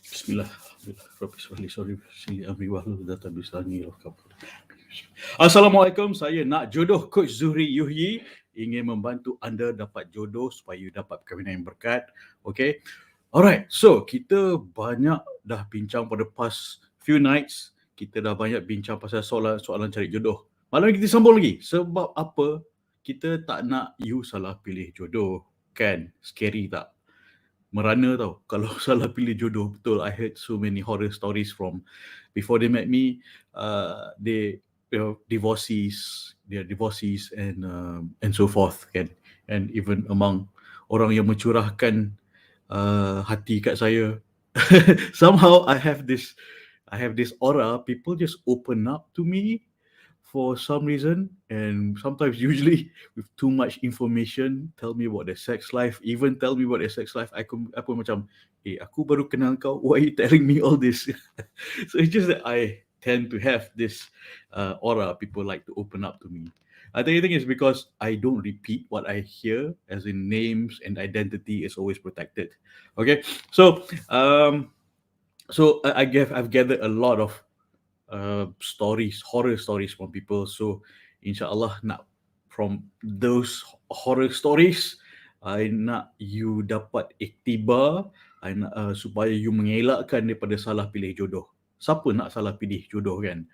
Bismillah. Assalamualaikum, saya Nak Jodoh Coach Zuhri Yuhyi ingin membantu anda dapat jodoh supaya you dapat perkahwinan yang berkat. Okay. Alright, so kita banyak dah bincang pada past few nights. Kita dah banyak bincang pasal soalan cari jodoh. Malam ni kita sambung lagi. Sebab apa kita tak nak you salah pilih jodoh? Kan? Scary tak? Merana tau kalau salah pilih jodoh. Betul, I heard so many horror stories from before they met me. They divorcees and so forth kan, and even among orang yang mencurahkan hati kat saya. Somehow I have this aura. People just open up to me for some reason, and sometimes usually with too much information, tell me about their sex life, even tell me about their sex life. Aku macam, aku baru kenal kau, why are you telling me all this? So it's just that I tend to have this aura. People like to open up to me. I think it's because I don't repeat what I hear, as in names and identity is always protected. Okay, so I've gathered a lot of stories, horror stories from people. So insyaAllah from those horror stories, I nak you dapat iktibar, I nak supaya you mengelakkan daripada salah pilih jodoh. Siapa nak salah pilih jodoh kan?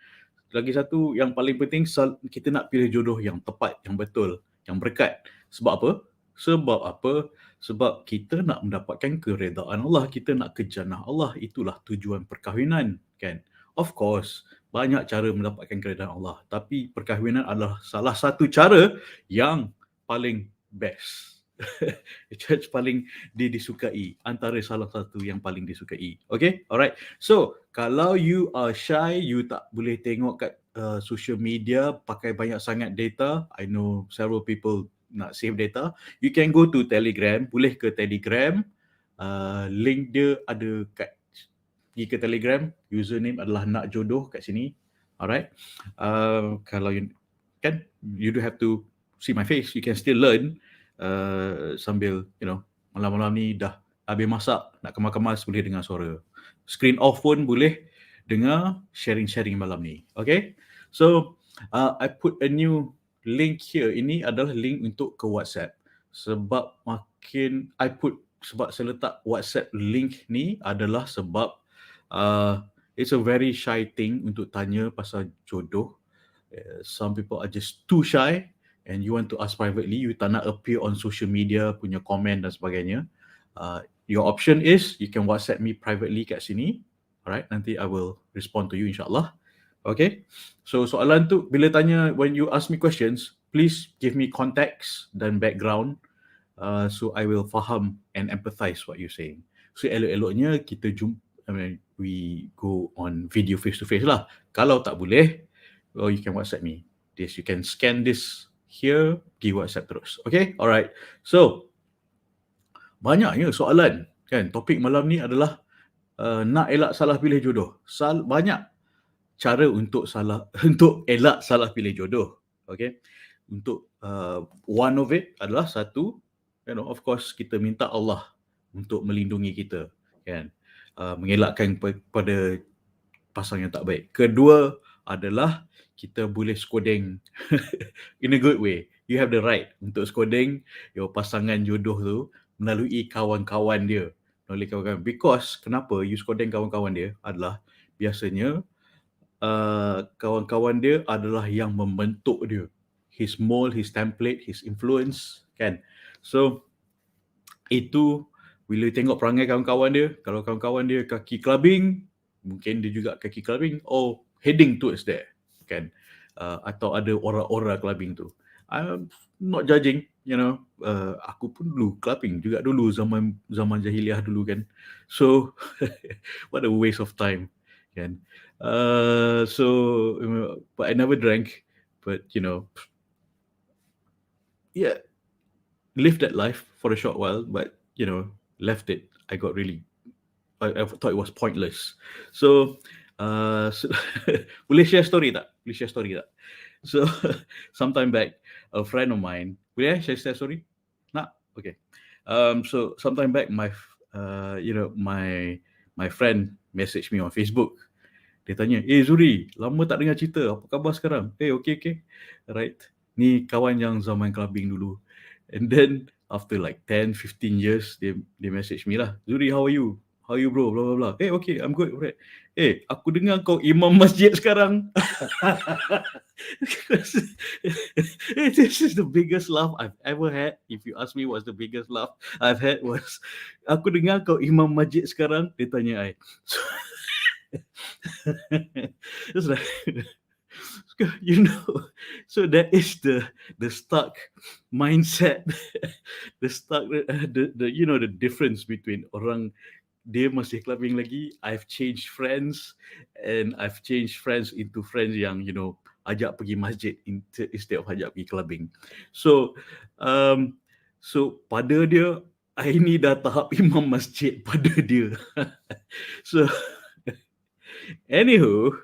Lagi satu yang paling penting, kita nak pilih jodoh yang tepat, yang betul, yang berkat. Sebab apa? Sebab kita nak mendapatkan keredaan Allah, kita nak ke jannah Allah. Itulah tujuan perkahwinan kan. Of course, banyak cara mendapatkan keredaan Allah, tapi perkahwinan adalah salah satu cara yang paling best. Paling disukai, antara salah satu yang paling disukai. Okay, alright. So kalau you are shy, you tak boleh tengok kat social media, pakai banyak sangat data. I know several people nak save data. You can go to Telegram. Boleh ke Telegram. Link dia ada kat, pergi ke Telegram. Username adalah Nak Jodoh kat sini. Alright. Kalau you kan, you don't have to see my face. You can still learn sambil, malam-malam ni dah habis masak, nak kemas-kemas, boleh dengar suara. Screen off pun boleh dengar sharing-sharing malam ni. Okay. So, I put a new link here. Ini adalah link untuk ke WhatsApp. Sebab saya letak WhatsApp link ni adalah sebab it's a very shy thing untuk tanya pasal jodoh. Some people are just too shy and you want to ask privately, you tak nak appear on social media, punya komen dan sebagainya. Your option is, you can WhatsApp me privately kat sini. Alright, nanti I will respond to you insyaAllah. Okay, so soalan tu, bila tanya, when you ask me questions, please give me context dan background, so I will faham and empathize what you're saying. So elok-eloknya kita we go on video face to face lah. Kalau tak boleh, well, you can WhatsApp me. This, you can scan this here, pergi WhatsApp terus. Okay, alright. So, banyaknya soalan kan. Topik malam ni adalah nak elak salah pilih jodoh. Banyak cara untuk elak salah pilih jodoh. Okay, untuk one of it adalah satu, of course kita minta Allah untuk melindungi kita kan, mengelakkan pada pasangan yang tak baik. Kedua adalah kita boleh skodeng in a good way. You have the right untuk skodeng your pasangan jodoh tu melalui kawan-kawan dia. Because kenapa you skodeng kawan-kawan dia adalah biasanya kawan-kawan dia adalah yang membentuk dia. His mold, his template, his influence kan. So itu bila tengok perangai kawan-kawan dia, kalau kawan-kawan dia kaki clubbing, mungkin dia juga kaki clubbing or heading towards there kan, atau ada aura-aura clubbing tu. I'm not judging, aku pun dulu clubbing juga dulu, zaman jahiliah dulu kan. So what a waste of time kan. So but I never drank, but yeah, lived that life for a short while, but left it. I thought it was pointless. So, boleh share story tak? So, sometime back, a friend of mine, boleh share story? Nak? Okay. So, sometime back, my friend message me on Facebook. Dia tanya, Zuri, lama tak dengar cerita, apa khabar sekarang? Okay. Right. Ni kawan yang zaman clubbing dulu. And then after like 10, 15 years, they message me lah, Zuri, how are you? How are you, bro? Blah, blah, blah. Okay, I'm good. Right. Aku dengar kau imam masjid sekarang. This is the biggest laugh I've ever had. If you ask me what's the biggest laugh I've had was, aku dengar kau imam masjid sekarang, dia tanya I. So, it's like, so that is the stuck mindset, the stuck the difference between orang dia masih clubbing lagi, I've changed friends, and I've changed friends into friends yang ajak pergi masjid instead of ajak pergi clubbing. So pada dia, I ni dah tahap imam masjid pada dia. So anywho,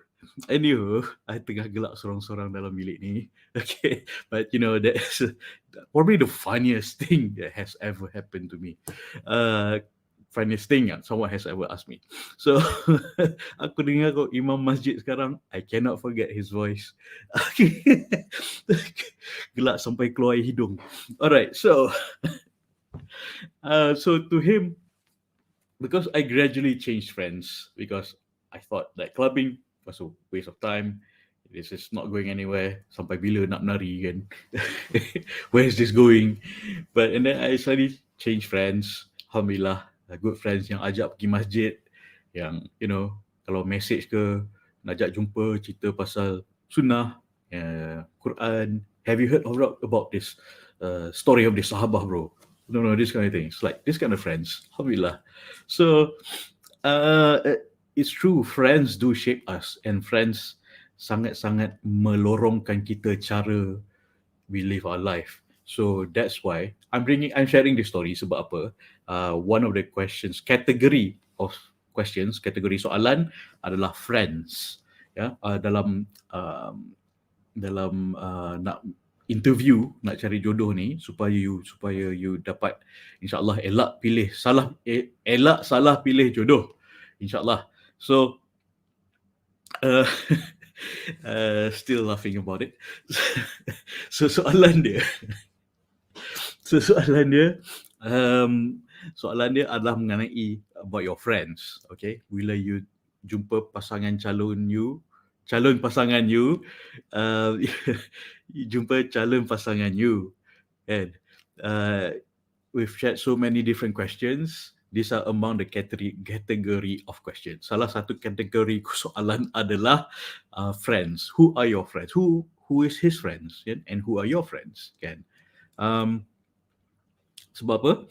I tengah gelak sorang-sorang dalam bilik ni. Okay, but that is probably the funniest thing that has ever happened to me. Funniest thing yang someone has ever asked me. So, aku dengar kau imam masjid sekarang, I cannot forget his voice. Gelak sampai keluar air hidung. Alright, so to him, because I gradually changed friends, because I thought that clubbing was a waste of time. This is not going anywhere. Sampai bila nak menari kan? Where is this going? And then I suddenly changed friends. Alhamdulillah, good friends yang ajak pergi masjid, yang kalau message ke, nak ajak jumpa, cerita pasal sunnah, Quran. Have you heard about this story of this sahabah, bro? No, this kind of things. Like this kind of friends. Alhamdulillah. So it's true, friends do shape us, and friends sangat-sangat melorongkan kita cara we live our life. So that's why I'm sharing this story sebab apa? One of the questions, category soalan adalah friends. Ya, dalam nak interview, nak cari jodoh ni, supaya you dapat insya-Allah elak salah pilih jodoh, insya-Allah. So still laughing about it. So soalan dia adalah mengenai about your friends. Okay, bila you jumpa calon pasangan you, you jumpa calon pasangan you, and we've shared so many different questions. These are among the category of questions. Salah satu kategori soalan adalah friends. Who are your friends? Who is his friends? And who are your friends? Kan? Sebab apa?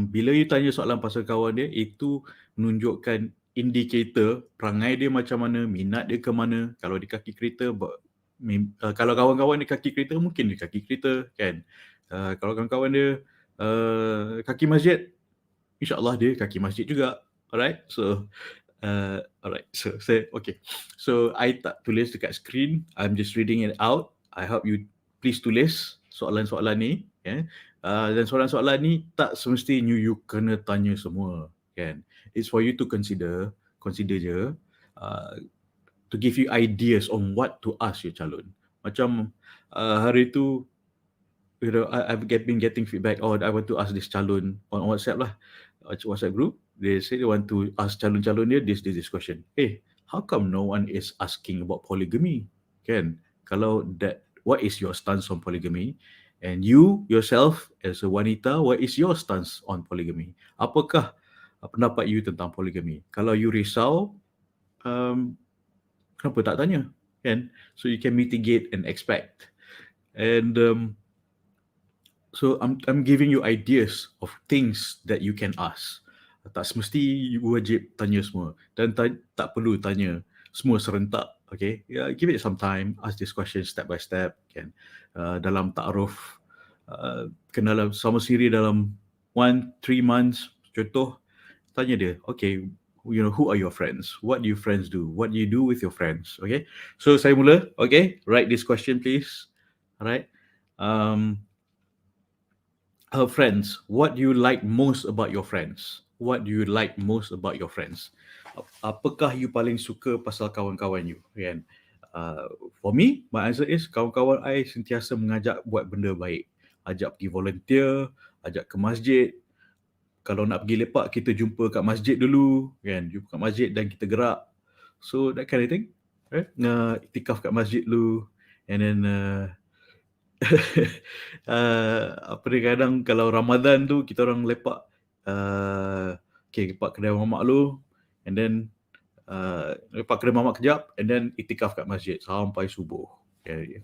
Bila you tanya soalan pasal kawan dia, itu menunjukkan indikator perangai dia macam mana, minat dia ke mana. Kalau di kaki kereta, kalau kawan-kawan di kaki kereta, mungkin di kaki kereta, kan? Kalau kawan-kawan dia kaki masjid, insya-Allah dia kaki masjid juga. Alright? So okay. So I tak tulis dekat screen, I'm just reading it out. I hope you please tulis soalan-soalan ni, ya. Dan soalan-soalan ni tak semestinya you kena tanya semua, kan? It's for you to consider je, to give you ideas on what to ask your calon. Macam hari tu, I've been getting feedback. I want to ask this calon on WhatsApp lah, WhatsApp group. They say they want to ask calon-calon dia this question. How come no one is asking about polygamy? Kan? Kalau what is your stance on polygamy? And you yourself as a wanita, what is your stance on polygamy? Apakah pendapat you tentang polygamy? Kalau you risau, kenapa tak tanya? Kan? So you can mitigate and expect. And so I'm giving you ideas of things that you can ask. Tak semesti you wajib tanya semua, dan tak perlu tanya semua serentak. Okay, give it some time, ask this question step by step, kan? Dalam ta'aruf, kenalan sama siri dalam 1-3 months, contoh, tanya dia, okay, who are your friends? What do your friends do? What do you do with your friends? Okay, so saya mula. Okay, write this question please. Alright. Friends, what do you like most about your friends? what do you like most about your friends? Apakah you paling suka pasal kawan-kawan you, kan? Uh, for me, my answer is kawan-kawan I sentiasa mengajak buat benda baik. Ajak pergi volunteer, ajak ke masjid. Kalau nak pergi lepak, kita jumpa kat masjid dulu, kan? Jumpa kat masjid dan kita gerak. So that kind of thing. Right? Iktikaf kat masjid dulu. And then apa ni, kadang kalau Ramadan tu kita orang lepak, okay, lepak kedai mamak dulu, and then lepak kedai mamak kejap, and then iktikaf kat masjid sampai subuh. Yeah.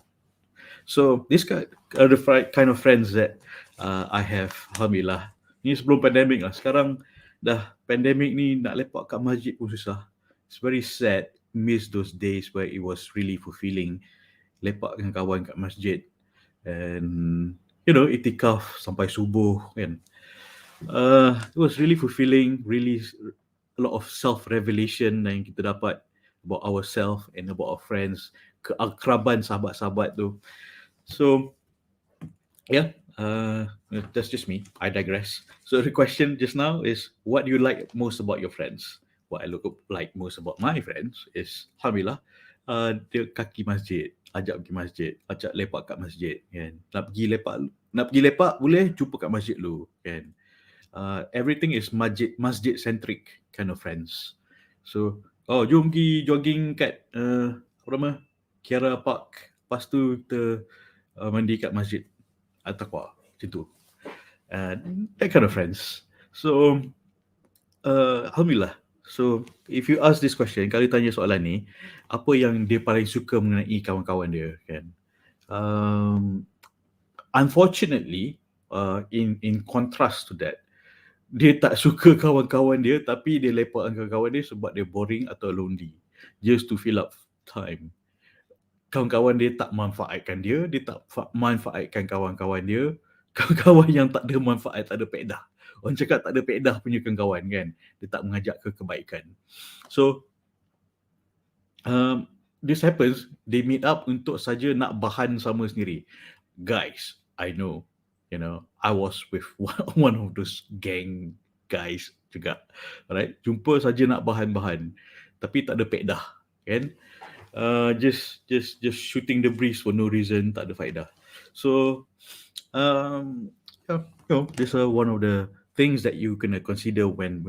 So this are the kind of friends that I have, alhamdulillah. Ni sebelum pandemik lah. Sekarang dah pandemik ni, nak lepak kat masjid pun susah. It's very sad. Miss those days where it was really fulfilling. Lepak dengan kawan kat masjid. And, you know, itikaf sampai subuh, kan. It was really fulfilling, really a lot of self-revelation yang kita dapat about ourselves and about our friends, keakraban sahabat-sahabat tu. So, yeah, that's just me. I digress. So the question just now is, what do you like most about your friends? What I like most about my friends is, alhamdulillah, dia kaki masjid, ajak pergi masjid, ajak lepak kat masjid, kan. Nak pergi lepak boleh jumpa kat masjid dulu, kan. Everything is masjid centric kind of friends. So, jom pergi jogging kat apa nama, Kiara Park. Lepas tu kita mandi kat masjid At-Taqwa, macam tu. That kind of friends. So, alhamdulillah. So, if you ask this question, kalau tanya soalan ni, apa yang dia paling suka mengenai kawan-kawan dia, kan? Unfortunately, in contrast to that, dia tak suka kawan-kawan dia, tapi dia lepak dengan kawan dia sebab dia boring atau lonely, just to fill up time. Kawan-kawan dia tak manfaatkan dia tak manfaatkan kawan-kawan dia. Kawan-kawan yang tak ada manfaat, tak ada faedah. Orang cakap tak ada faedah punya kawan, kan. Dia tak mengajak ke kebaikan. So, this happens, they meet up untuk saja nak bahan sama sendiri. Guys, I know, you know, I was with one of those gang guys juga, right? Jumpa saja nak bahan-bahan, tapi tak ada faedah, kan? Just shooting the breeze for no reason, tak ada faedah. So, you know, this is one of the things that you kena consider when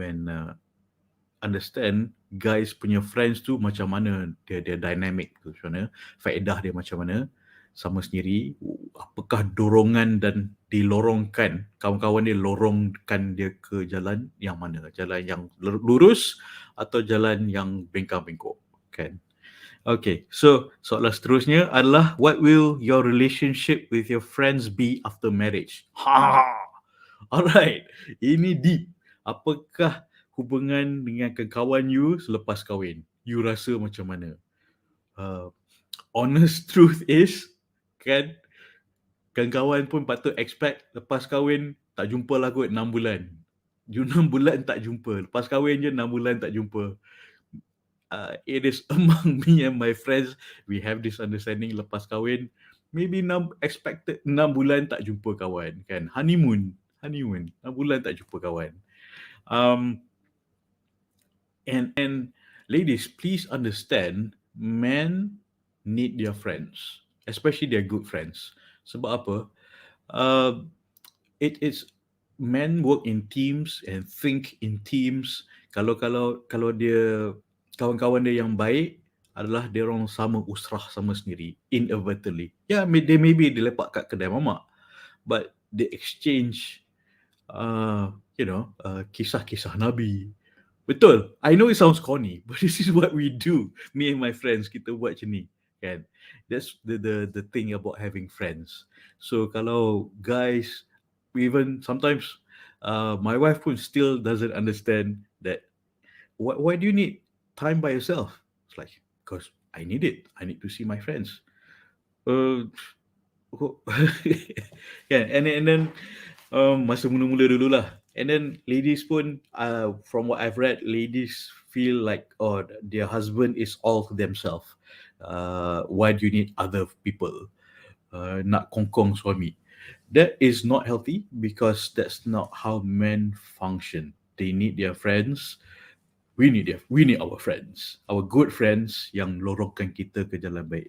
understand guys punya friends tu macam mana dia dynamic tu, macam mana faedah dia, macam mana sama sendiri, apakah dorongan dan dilorongkan, kawan-kawan dia lorongkan dia ke jalan yang mana, jalan yang lurus atau jalan yang bengkak-bengkok, kan. Okay, so soalan seterusnya adalah, what will your relationship with your friends be after marriage? Alright, ini deep. Apakah hubungan dengan kawan you selepas kahwin? You rasa macam mana? Honest truth is, kan, kawan-kawan pun patut expect lepas kahwin tak jumpa lah kot 6 bulan. 6 bulan tak jumpa. Lepas kahwin je 6 bulan tak jumpa. It is among me and my friends, we have this understanding lepas kahwin, maybe expected 6 bulan tak jumpa kawan, kan. Honeymoon, 6 bulan tak jumpa kawan. And ladies, please understand, men need their friends, especially their good friends. Sebab apa? It is, men work in teams and think in teams. Kalau dia kawan-kawan dia yang baik adalah dia orang sama usrah sama sendiri, inadvertently. Yeah, they maybe lepak kat kedai mamak, but they exchange kisah-kisah Nabi. Betul. I know it sounds corny, but this is what we do. Me and my friends, kita buat macam ni, kan. That's the thing about having friends. So kalau guys, even sometimes my wife pun still doesn't understand that, why do you need time by yourself? It's like, because I need it. I need to see my friends. Yeah, and then masa mula-mula dululah. And then ladies pun, from what I've read, ladies feel like, their husband is all to themselves. Why do you need other people? Nak kongkong suami. That is not healthy, because that's not how men function. they need their friends. We need our friends, our good friends yang lorongkan kita ke jalan baik.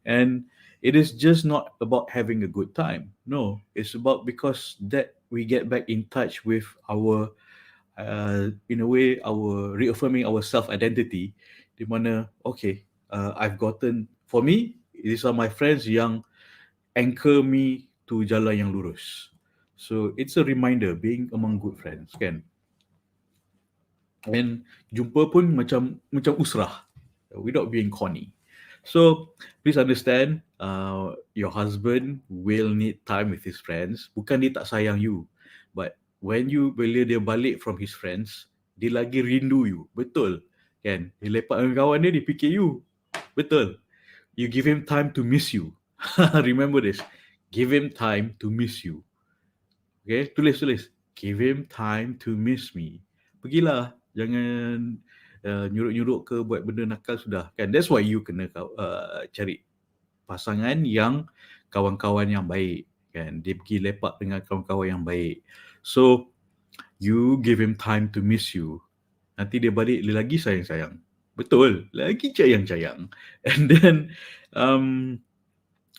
And it is just not about having a good time. No, it's about because that we get back in touch with our in a way our reaffirming our self identity, di mana okay, I've gotten, for me these are my friends yang anchor me to jalan yang lurus. So it's a reminder being among good friends kan. And jumpa pun macam usrah without being corny. So please understand, your husband will need time with his friends. Bukan dia tak sayang you, but bila dia balik from his friends, dia lagi rindu you. Betul kan? Dia lepak dengan kawan dia, dia fikir you. Betul. You give him time to miss you. Remember this. Give him time to miss you. Okay, tulis. Give him time to miss me. Pergilah, jangan nyuruk-nyuruk ke buat benda nakal sudah kan. That's why you kena cari pasangan yang kawan-kawan yang baik kan. Dia pergi lepak dengan kawan-kawan yang baik. So you give him time to miss you. Nanti dia balik, dia lagi sayang-sayang. Betul, lagi sayang-sayang. And then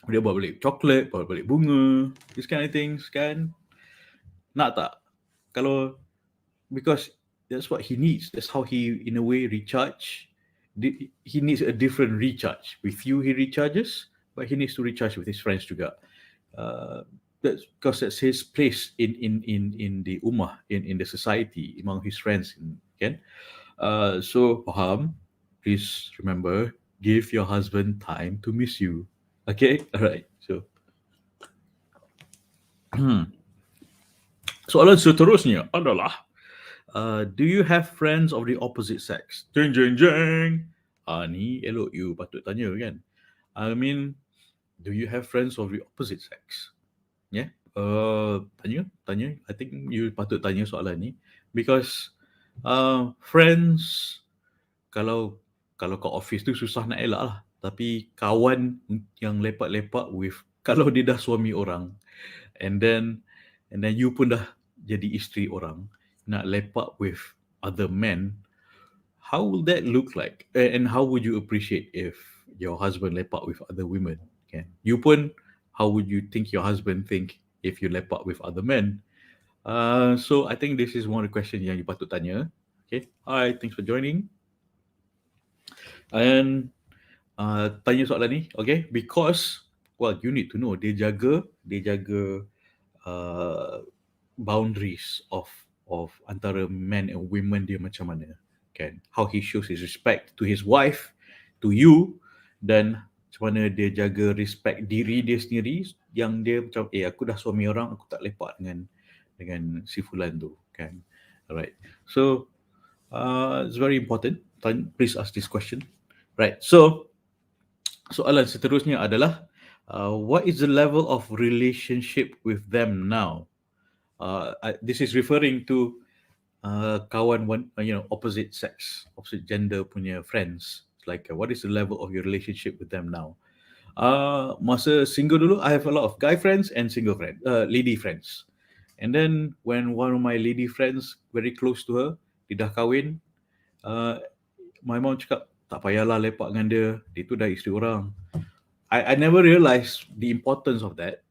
dia bawa balik coklat, bawa balik bunga, this kind of things kan. Nak tak? Kalau, because that's what he needs. That's how he, in a way, recharge. He needs a different recharge. With you, he recharges, but he needs to recharge with his friends juga. That's because that's his place in the ummah, in the society, among his friends, kan? So faham? Please remember, give your husband time to miss you. Okay, alright. So soalan seterusnya adalah, do you have friends of the opposite sex? Jeng jeng jeng. Ni elok you patut tanya kan. I mean, do you have friends of the opposite sex? Yeah. Tanya. I think you patut tanya soalan ni because friends, kalau kat office tu susah nak elak lah. Tapi kawan yang lepak-lepak with, kalau dia dah suami orang, and then you pun dah jadi isteri orang, nak lepak with other men, how will that look like? And how would you appreciate if your husband lepak with other women? Okay. You pun, how would you think your husband think if you lepak with other men? So I think this is one of the questions yang you patut tanya. Okay. Hi, thanks for joining. And tanya soalan ni, okay? Because, well, you need to know, dia jaga boundaries of antara men and women dia macam mana, kan? How he shows his respect to his wife, to you, dan macam mana dia jaga respect diri dia sendiri, yang dia macam, aku dah suami orang, aku tak lepak dengan si fulan tu, kan? Alright. So it's very important. Please ask this question. Right. So soalan seterusnya adalah, what is the level of relationship with them now? This is referring to kawan, opposite sex, opposite gender punya friends. Like, what is the level of your relationship with them now? Masa single dulu, I have a lot of guy friends and single friends, lady friends. And then when one of my lady friends, very close to her, dia dah kahwin, my mom cakap, tak payahlah lepak dengan dia tu dah isteri orang. I never realised the importance of that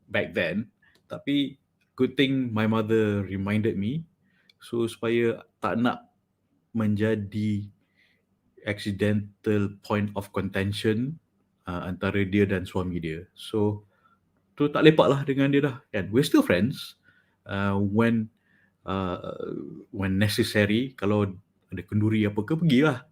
back then. Tapi good thing my mother reminded me, so supaya tak nak menjadi accidental point of contention antara dia dan suami dia. So tu tak lepak lah dengan dia dah kan. We're still friends when necessary. Kalau ada kenduri apa ke, pergilah.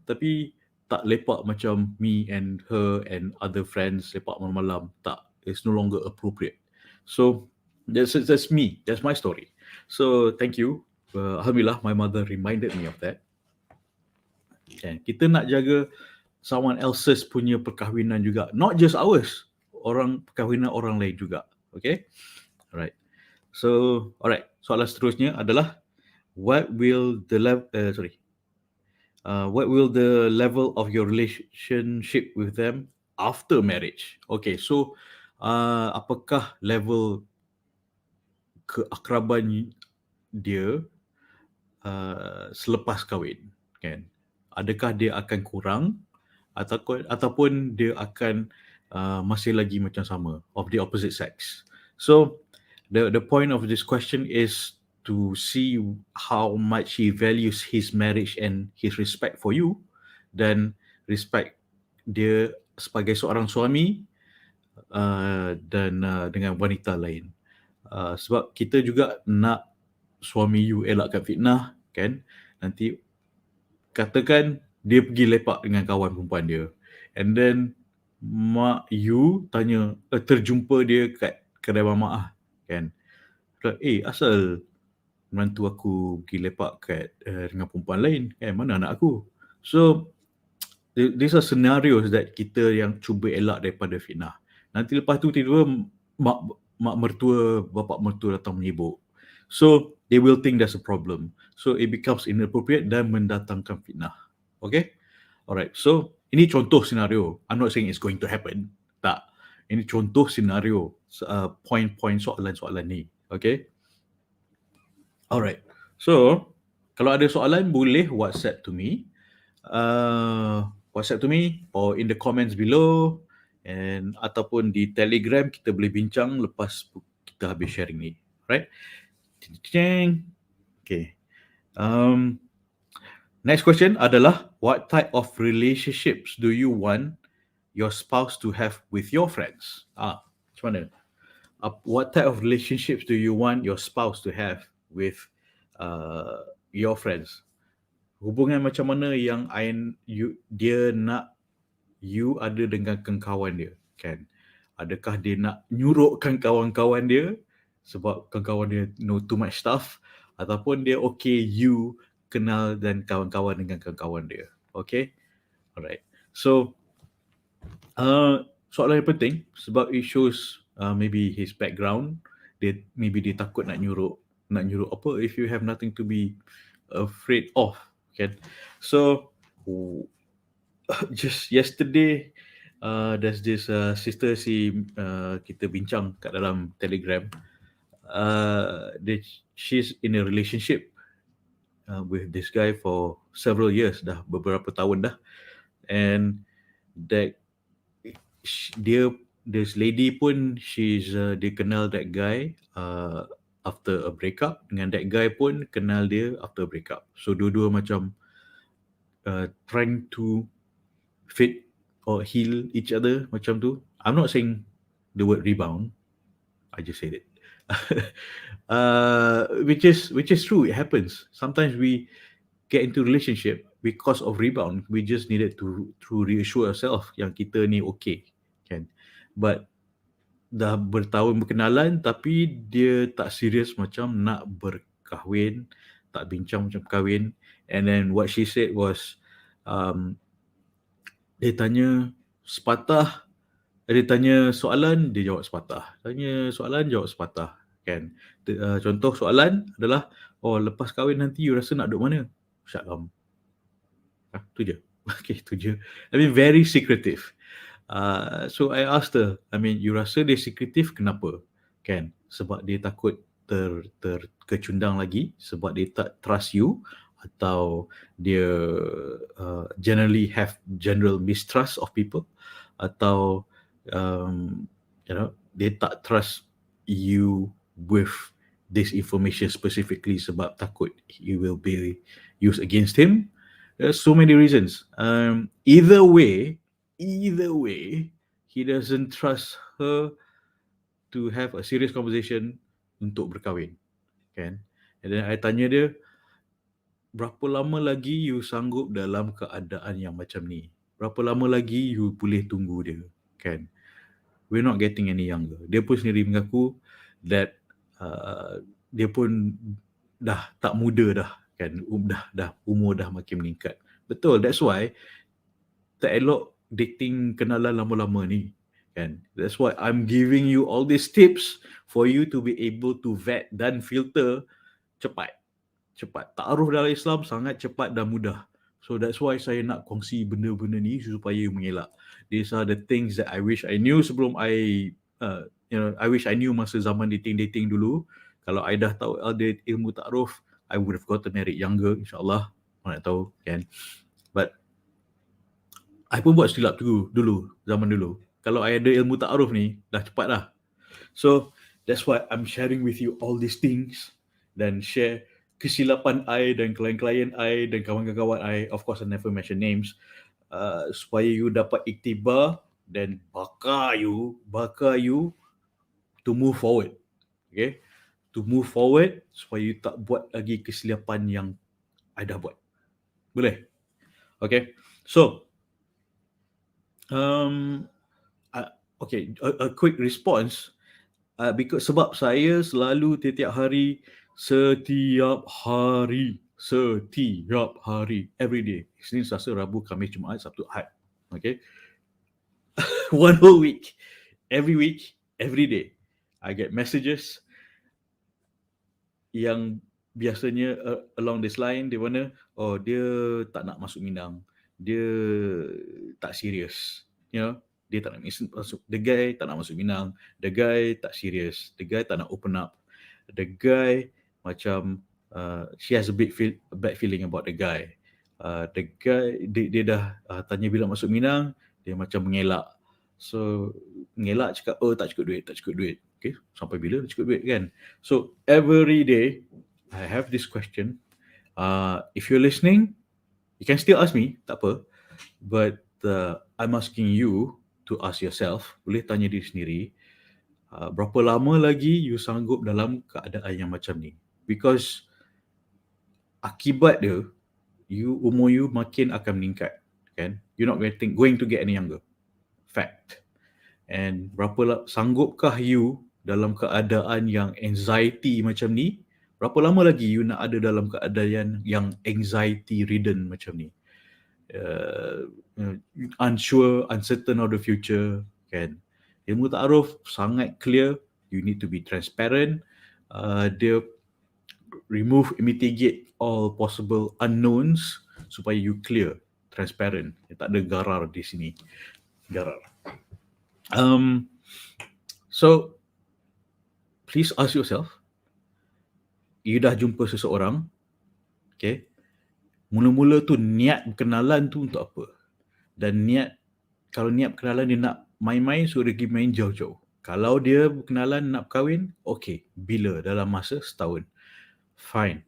Tapi tak lepak macam me and her and other friends lepak malam-malam. Tak, it's no longer appropriate. So that's me. That's my story. So thank you. Alhamdulillah, my mother reminded me of that. Okay. Kita nak jaga someone else's punya perkahwinan juga. Not just ours. Perkahwinan orang lain juga. Okay? Alright. So, alright. Soalan seterusnya adalah, what will the level of your relationship with them after marriage? Okay, so apakah level keakraban dia selepas kahwin, kan? Adakah dia akan kurang ataupun dia akan masih lagi macam sama, of the opposite sex. So the point of this question is to see how much he values his marriage and his respect for you, dan respect dia sebagai seorang suami dan dengan wanita lain. Sebab kita juga nak suami you elakkan fitnah, kan? Nanti katakan dia pergi lepak dengan kawan perempuan dia, and then mak you tanya, terjumpa dia kat kedai mamak kan? Asal menantu aku pergi lepak kat dengan perempuan lain, kan? Mana anak aku? So these are scenarios that kita yang cuba elak daripada fitnah. Nanti lepas tu tiba-tiba mak mertua, bapak mertua datang menyibuk. So they will think there's a problem. So it becomes inappropriate dan mendatangkan fitnah. Okay? Alright. So ini contoh senario. I'm not saying it's going to happen. Tak. Ini contoh senario, point-point soalan-soalan ni. Okay? Alright. So kalau ada soalan boleh WhatsApp to me. WhatsApp to me or in the comments below, and ataupun di Telegram kita boleh bincang lepas kita habis sharing ni. Right? Okay. Next question adalah, what type of relationships do you want your spouse to have with your friends? Macam mana? What type of relationships do you want your spouse to have with your friends? Hubungan macam mana yang dia nak you ada dengan kawan dia, kan? Adakah dia nak nyurukkan kawan-kawan dia sebab kawan-kawan dia know too much stuff, ataupun dia okay you kenal dan kawan-kawan dengan kawan-kawan dia? Okay? Alright. So soalan yang penting sebab it shows maybe his background. Maybe dia takut nak nyuruk apa, if you have nothing to be afraid of, kan? So just yesterday there's this sister kita bincang kat dalam Telegram. She's in a relationship with this guy for several years dah, beberapa tahun dah, and that this lady pun dia kenal that guy after a breakup, dengan that guy pun kenal dia after a breakup. So dua-dua macam trying to fit or heal each other macam tu. I'm not saying the word rebound, I just said it. Which is true, it happens. Sometimes we get into relationship because of rebound. We just needed to reassure ourselves yang kita ni okay, kan? But dah bertahun berkenalan tapi dia tak serius macam nak berkahwin, tak bincang macam kahwin. And then what she said was, dia tanya sepatah, dia tanya soalan, dia jawab sepatah. Tanya soalan, jawab sepatah, kan? Contoh soalan adalah, lepas kahwin nanti you rasa nak duduk mana? Syaklam. Tu je. Okay, tu je. I mean, very secretive. So I asked her, you rasa dia secretive kenapa? Kan? Sebab dia takut terkecundang lagi, sebab dia tak trust you, atau dia generally have general mistrust of people, atau dia tak trust you with this information specifically sebab takut it will be used against him. There's so many reasons. Either way, he doesn't trust her to have a serious conversation untuk berkahwin, kan? And then I tanya dia, berapa lama lagi you sanggup dalam keadaan yang macam ni? Berapa lama lagi you boleh tunggu dia, kan? We're not getting any younger. Dia pun sendiri mengaku that dia pun dah tak muda dah, kan? Umur dah makin meningkat. Betul, that's why tak elok dating kenalan lama-lama ni, kan? That's why I'm giving you all these tips for you to be able to vet dan filter cepat. Ta'aruf dalam Islam sangat cepat dan mudah. So that's why saya nak kongsi benda-benda ni supaya mengelak. These are the things that I wish I knew sebelum I wish I knew masa zaman dating dulu. Kalau I dah tahu ada ilmu ta'aruf, I would have gotten married younger, insyaAllah. Mana tahu, kan. But I pun buat silap dulu, zaman dulu. Kalau I ada ilmu ta'aruf ni, dah cepat dah. So, that's why I'm sharing with you all these things dan share kesilapan I dan klien-klien I dan kawan-kawan I. Of course, I never mention names. Supaya you dapat iktibar dan bakar you to move forward. Okay? To move forward supaya you tak buat lagi kesilapan yang I dah buat. Boleh? Okay? So, okay, a quick response. Because sebab saya selalu setiap hari, every day. Isnin, Selasa, Rabu, Khamis, Jumaat, Sabtu, Ahad. Okay? One whole week. Every week, every day. I get messages yang biasanya along this line, di mana, oh, dia tak nak masuk Minang. Dia tak serius. You know, dia tak nak masuk. The guy tak nak masuk Minang. The guy tak serius. The guy tak nak open up. The guy macam, she has a bad feeling about the guy. The guy, dia dah tanya bila masuk Minang, dia macam mengelak. So, mengelak cakap, oh, tak cukup duit. Okay, sampai bila cukup duit, kan? So, every day, I have this question. If you're listening, you can still ask me, tak apa. But I'm asking you to ask yourself, boleh tanya diri sendiri, berapa lama lagi you sanggup dalam keadaan yang macam ni? Because akibat dia, umur you makin akan meningkat, kan? You're not going to get any younger. Fact. And sanggupkah you dalam keadaan yang anxiety macam ni? Berapa lama lagi you nak ada dalam keadaan yang anxiety ridden macam ni? Unsure, uncertain of the future, kan? Ilmu ta'aruf sangat clear. You need to be transparent. Dia mitigate all possible unknowns supaya you clear, transparent. Tak ada garar di sini. Garar. So, please ask yourself, you dah jumpa seseorang, okay? Mula-mula tu niat berkenalan tu untuk apa? Dan kalau niat berkenalan dia nak main-main, so dia pergi main jauh-jauh. Kalau dia berkenalan nak kahwin, okay. Bila? Dalam masa setahun. Fine.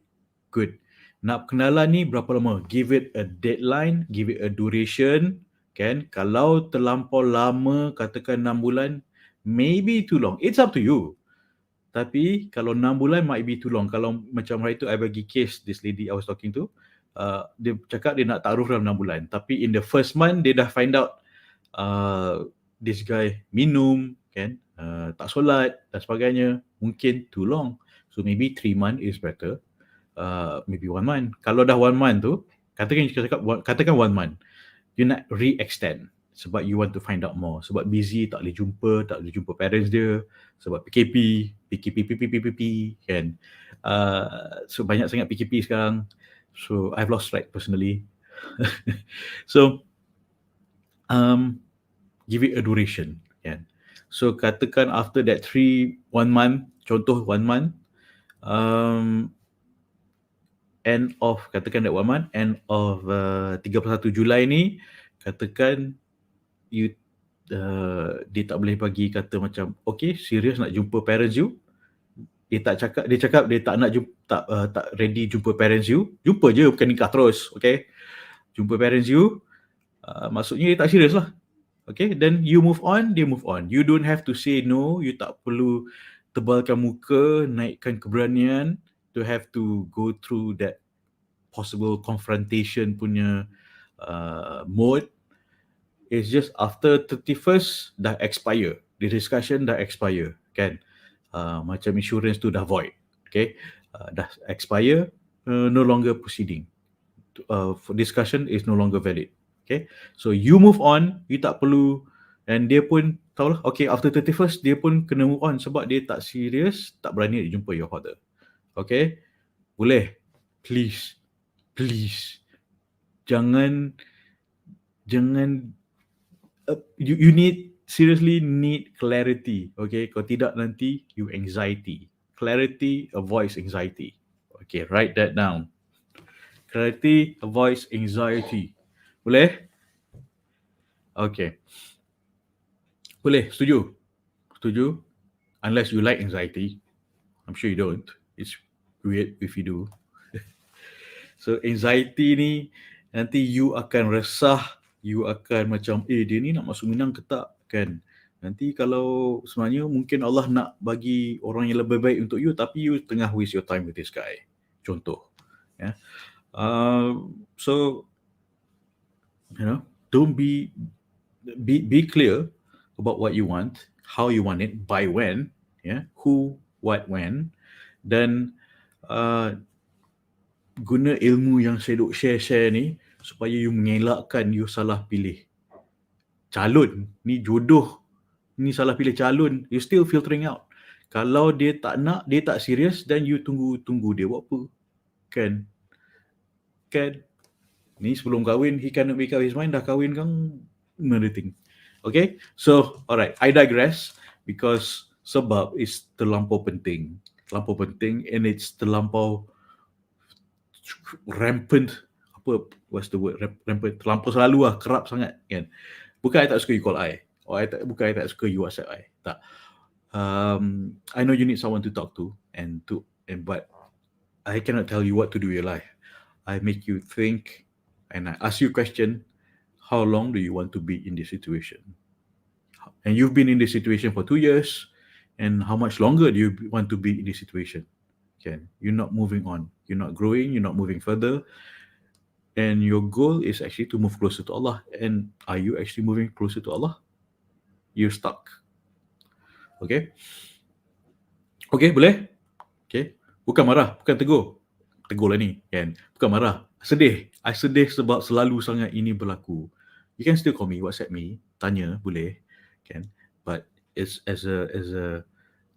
Good. Nak berkenalan ni berapa lama? Give it a deadline, give it a duration, kan? Kalau terlampau lama, katakan 6 bulan, maybe too long. It's up to you. Tapi kalau 6 bulan might be too long. Kalau macam hari tu I bagi case this lady I was talking to, dia cakap dia nak taruh dalam 6 bulan. Tapi in the first month dia dah find out this guy minum, kan, tak solat dan sebagainya. Mungkin too long. So maybe 3 months is better. Maybe 1 month. Kalau dah 1 month tu, katakan 1 month, you nak re-extend sebab you want to find out more. Sebab busy, tak boleh jumpa parents dia, sebab PKP, kan. So banyak sangat PKP sekarang. So I've lost track personally. So give it a duration, kan. So katakan after that 1 month, contoh 1 month, end of 31 Julai ni, katakan dia tak boleh bagi kata macam, okay, serius nak jumpa parents you. Dia cakap dia tak nak tak ready jumpa parents you. Jumpa je, bukan nikah terus, okay. Jumpa parents you, maksudnya dia tak serius lah. Okay, then you move on, dia move on. You don't have to say no, you tak perlu tebalkan muka, naikkan keberanian to have to go through that possible confrontation punya mode. It's just after 31st dah expire. The discussion dah expire, kan. Macam insurance tu dah void. Okay. Dah expire, no longer proceeding. Discussion is no longer valid. Okay. So you move on, you tak perlu, and dia pun tahulah, okay, after 31st dia pun kena move on sebab dia tak serius, tak berani jumpa your father. Okay. Boleh. Please. Jangan you seriously need clarity, okay? Kalau tidak nanti you anxiety. Clarity avoids anxiety, Okay, write that down. Clarity avoids anxiety. Boleh? Okay. Boleh, setuju? Setuju? Unless you like anxiety. I'm sure you don't. It's weird if you do. So anxiety ni nanti you akan resah, you akan macam dia ni nak masuk Minang ke tak kan. Nanti kalau sebenarnya mungkin Allah nak bagi orang yang lebih baik untuk you tapi you tengah waste your time with this guy. Contoh. Ya. So you know, don't be clear about what you want, how you want it, by when, yeah, who, what, when. Dan guna ilmu yang saya duk share ni supaya you mengelakkan you salah pilih calon. Ni jodoh, ni salah pilih calon, you still filtering out. Kalau dia tak nak, dia tak serius, then you tunggu dia buat apa? Kan? Ni sebelum kahwin, he cannot make up his mind, dah kahwin kan, another thing. Okay? So, alright, I digress because sebab is terlampau penting. Terlampau penting and it's terlampau rampant. What's the word? Rampant. Terlampau selalu lah, kerap sangat kan. Bukan I tak suka you call I. Bukan I tak suka you WhatsApp I. Tak. I know you need someone to talk to but I cannot tell you what to do in your life. I make you think and I ask you a question, how long do you want to be in this situation? And you've been in this situation for 2 years, and how much longer do you want to be in this situation? Okay, you're not moving on, you're not growing, you're not moving further, and your goal is actually to move closer to Allah. And are you actually moving closer to Allah? You're stuck. Okay? Okay, boleh? Okay, bukan marah, bukan tegur. Tegur lah ni, kan? Bukan marah, sedih. I sedih sebab selalu sangat ini berlaku. You can still call me, WhatsApp me, tanya, boleh, kan? But it's as a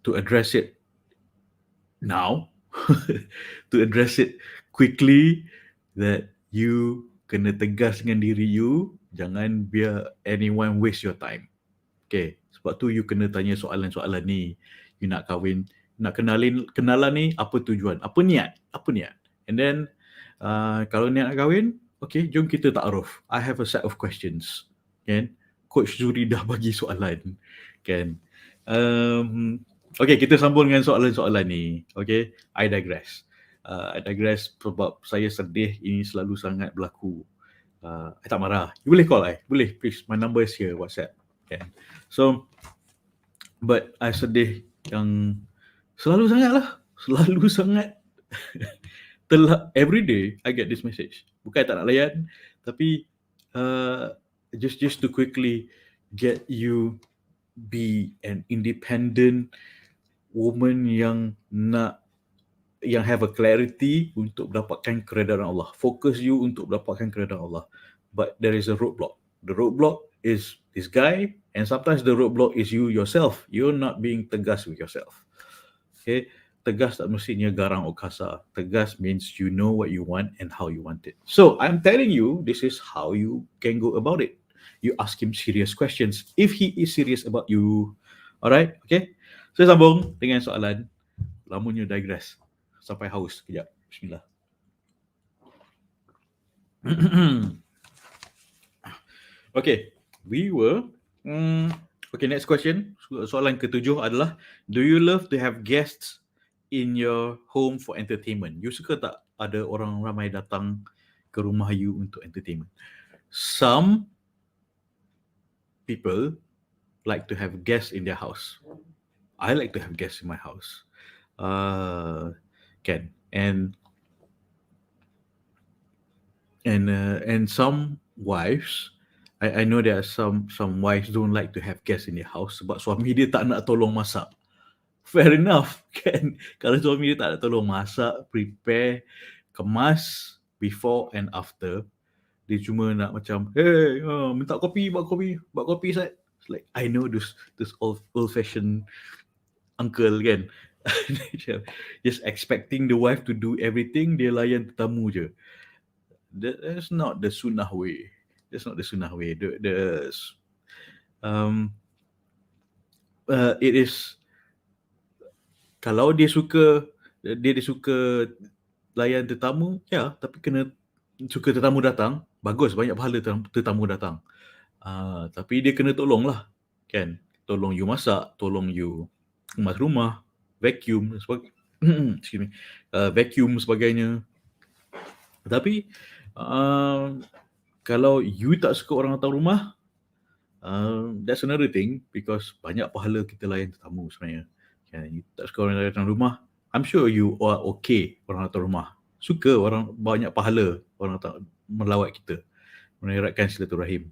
to address it now, to address it quickly, that you kena tegas dengan diri you, jangan biar anyone waste your time. Okay, sebab tu you kena tanya soalan-soalan ni. You nak kahwin, nak kenalan ni, apa tujuan, apa niat. And then kalau niat nak kahwin, okay, jom kita ta'aruf. I have a set of questions, kan? Coach Zuri dah bagi soalan, kan? Okay, kita sambung dengan soalan-soalan ni. Okay, I digress. I digress sebab saya sedih ini selalu sangat berlaku. I tak marah. You boleh call I. Boleh, please. My number is here, WhatsApp. Okay. So, but I sedih yang selalu sangat every day I get this message. Bukan tak nak layan, tapi just to quickly get you be an independent woman yang have a clarity untuk mendapatkan keredaan Allah. Focus you untuk mendapatkan keredaan Allah. But there is a roadblock. The roadblock is this guy, and sometimes the roadblock is you yourself. You're not being tegas with yourself. Okay, tegas tak mestinya garang atau kasar. Tegas means you know what you want and how you want it. So I'm telling you, this is how you can go about it. You ask him serious questions if he is serious about you. Alright, okay. Saya sambung dengan soalan. Lamanya digress. Sampai haus kejap. Bismillah. Okay, we were okay, next question. Soalan ketujuh adalah, do you love to have guests in your home for entertainment? You suka tak ada orang ramai datang ke rumah you untuk entertainment? Some people like to have guests in their house. I like to have guests in my house. Can and some wives, I know there are some wives don't like to have guests in their house sebab suami dia tak nak tolong masak. Fair enough, kan? Kalau suami dia tak nak tolong masak, prepare, kemas before and after, dia cuma nak macam, hey, minta kopi, buat kopi, Sat. Like, I know this old-fashioned uncle, kan? Just expecting the wife to do everything, dia layan tetamu je. That's not the sunnah way. That's not the sunnah way. It is, kalau dia suka layan tetamu, ya, tapi kena suka tetamu datang, bagus, banyak pahala tetamu datang. Tapi dia kena tolong lah, kan? Tolong you masak, tolong you kemas rumah, vacuum, excuse me, vacuum sebagainya. Tapi kalau you tak suka orang datang rumah, that's another thing, because banyak pahala kita layan tetamu sebenarnya. Kan, you tak suka orang datang rumah, I'm sure you are okay orang datang rumah. Suka orang, banyak pahala orang datang melawat kita, meneratkan silaturahim.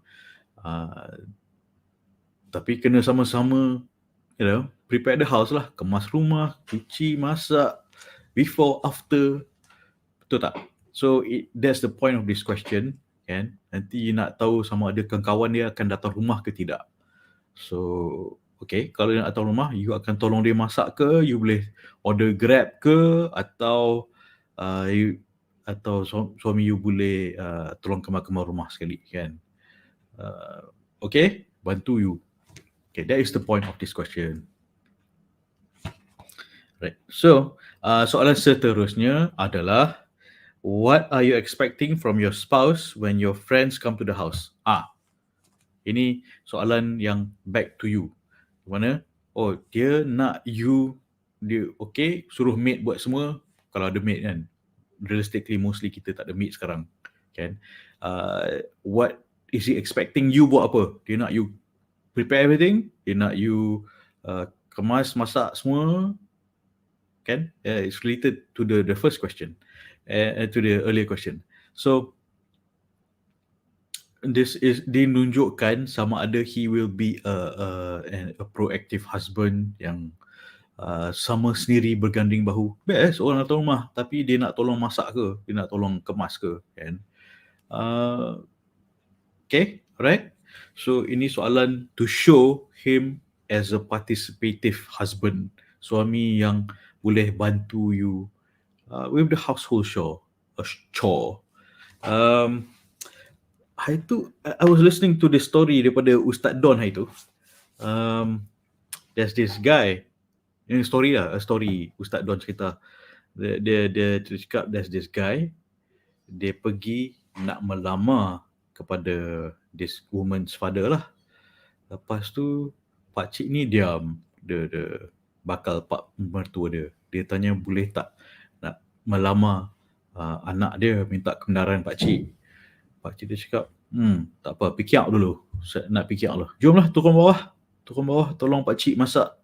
Tapi kena sama-sama, prepare the house lah. Kemas rumah, cuci, masak, before, after. Betul tak? So, that's the point of this question. Kan? Nanti nak tahu sama ada kawan dia akan datang rumah ke tidak. So, okay, kalau dia nak datang rumah, you akan tolong dia masak ke, you boleh order Grab ke, atau suami you boleh tolong kemas-kemas rumah sekali, kan? Okay, bantu you. Okay, that is the point of this question. Right. So, soalan seterusnya adalah, what are you expecting from your spouse when your friends come to the house? Ini soalan yang back to you. Mana? Oh, dia nak you, dia okay, suruh maid buat semua. Kalau ada maid kan. Realistically, mostly kita tak ada maid sekarang. Kan? What is he expecting you buat apa? Dia nak you prepare everything? Dia nak you kemas, masak semua? Kan? It's related to the first question. To the earlier question. So, this is dinunjukkan sama ada he will be a proactive husband yang sama sendiri berganding bahu. Best orang datang rumah, tapi dia nak tolong masak ke, dia nak tolong kemas ke, kan? Okay, alright. So ini soalan to show him as a participative husband, suami yang boleh bantu you with the household chore. I was listening to the story daripada Ustaz Don hari tu. There's this guy, ini story Ustaz Don cerita. Dia cakap there's this guy, dia pergi nak melamar kepada this woman's father lah. Lepas tu pakcik ni diam, dia bakal pak mertua dia. Dia tanya boleh tak nak melamar anak dia, minta kebenaran pakcik. Pakcik dia cakap, tak apa, fikir dulu. Saya nak fikir dulu. Jomlah turun bawah, tolong pakcik masak.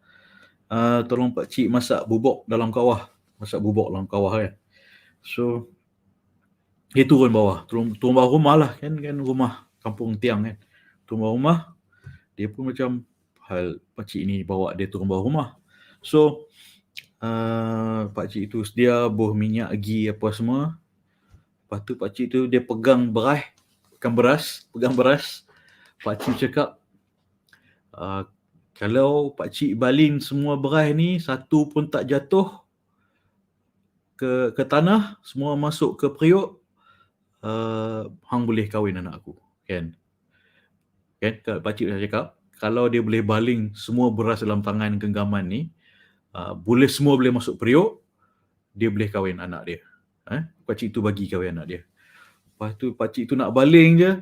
Tolong pakcik masak bubuk dalam kawah. Masak bubuk dalam kawah kan. So, dia turun bawah rumah lah kan rumah kampung tiang kan. Turun bawah rumah, dia pun macam hal pakcik ni bawa dia turun bawah rumah. So, pakcik itu sedia buah minyak ghee apa semua. Lepas tu pakcik tu dia pegang beras. Pakcik cakap, kalau pakcik baling semua beras ni, satu pun tak jatuh ke tanah, semua masuk ke periuk, hang boleh kahwin anak aku, kan? Pakcik dah cakap, kalau dia boleh baling semua beras dalam tangan genggaman ni, semua boleh masuk periuk, dia boleh kahwin anak dia. Pakcik tu bagi kahwin anak dia. Lepas tu pakcik tu nak baling je,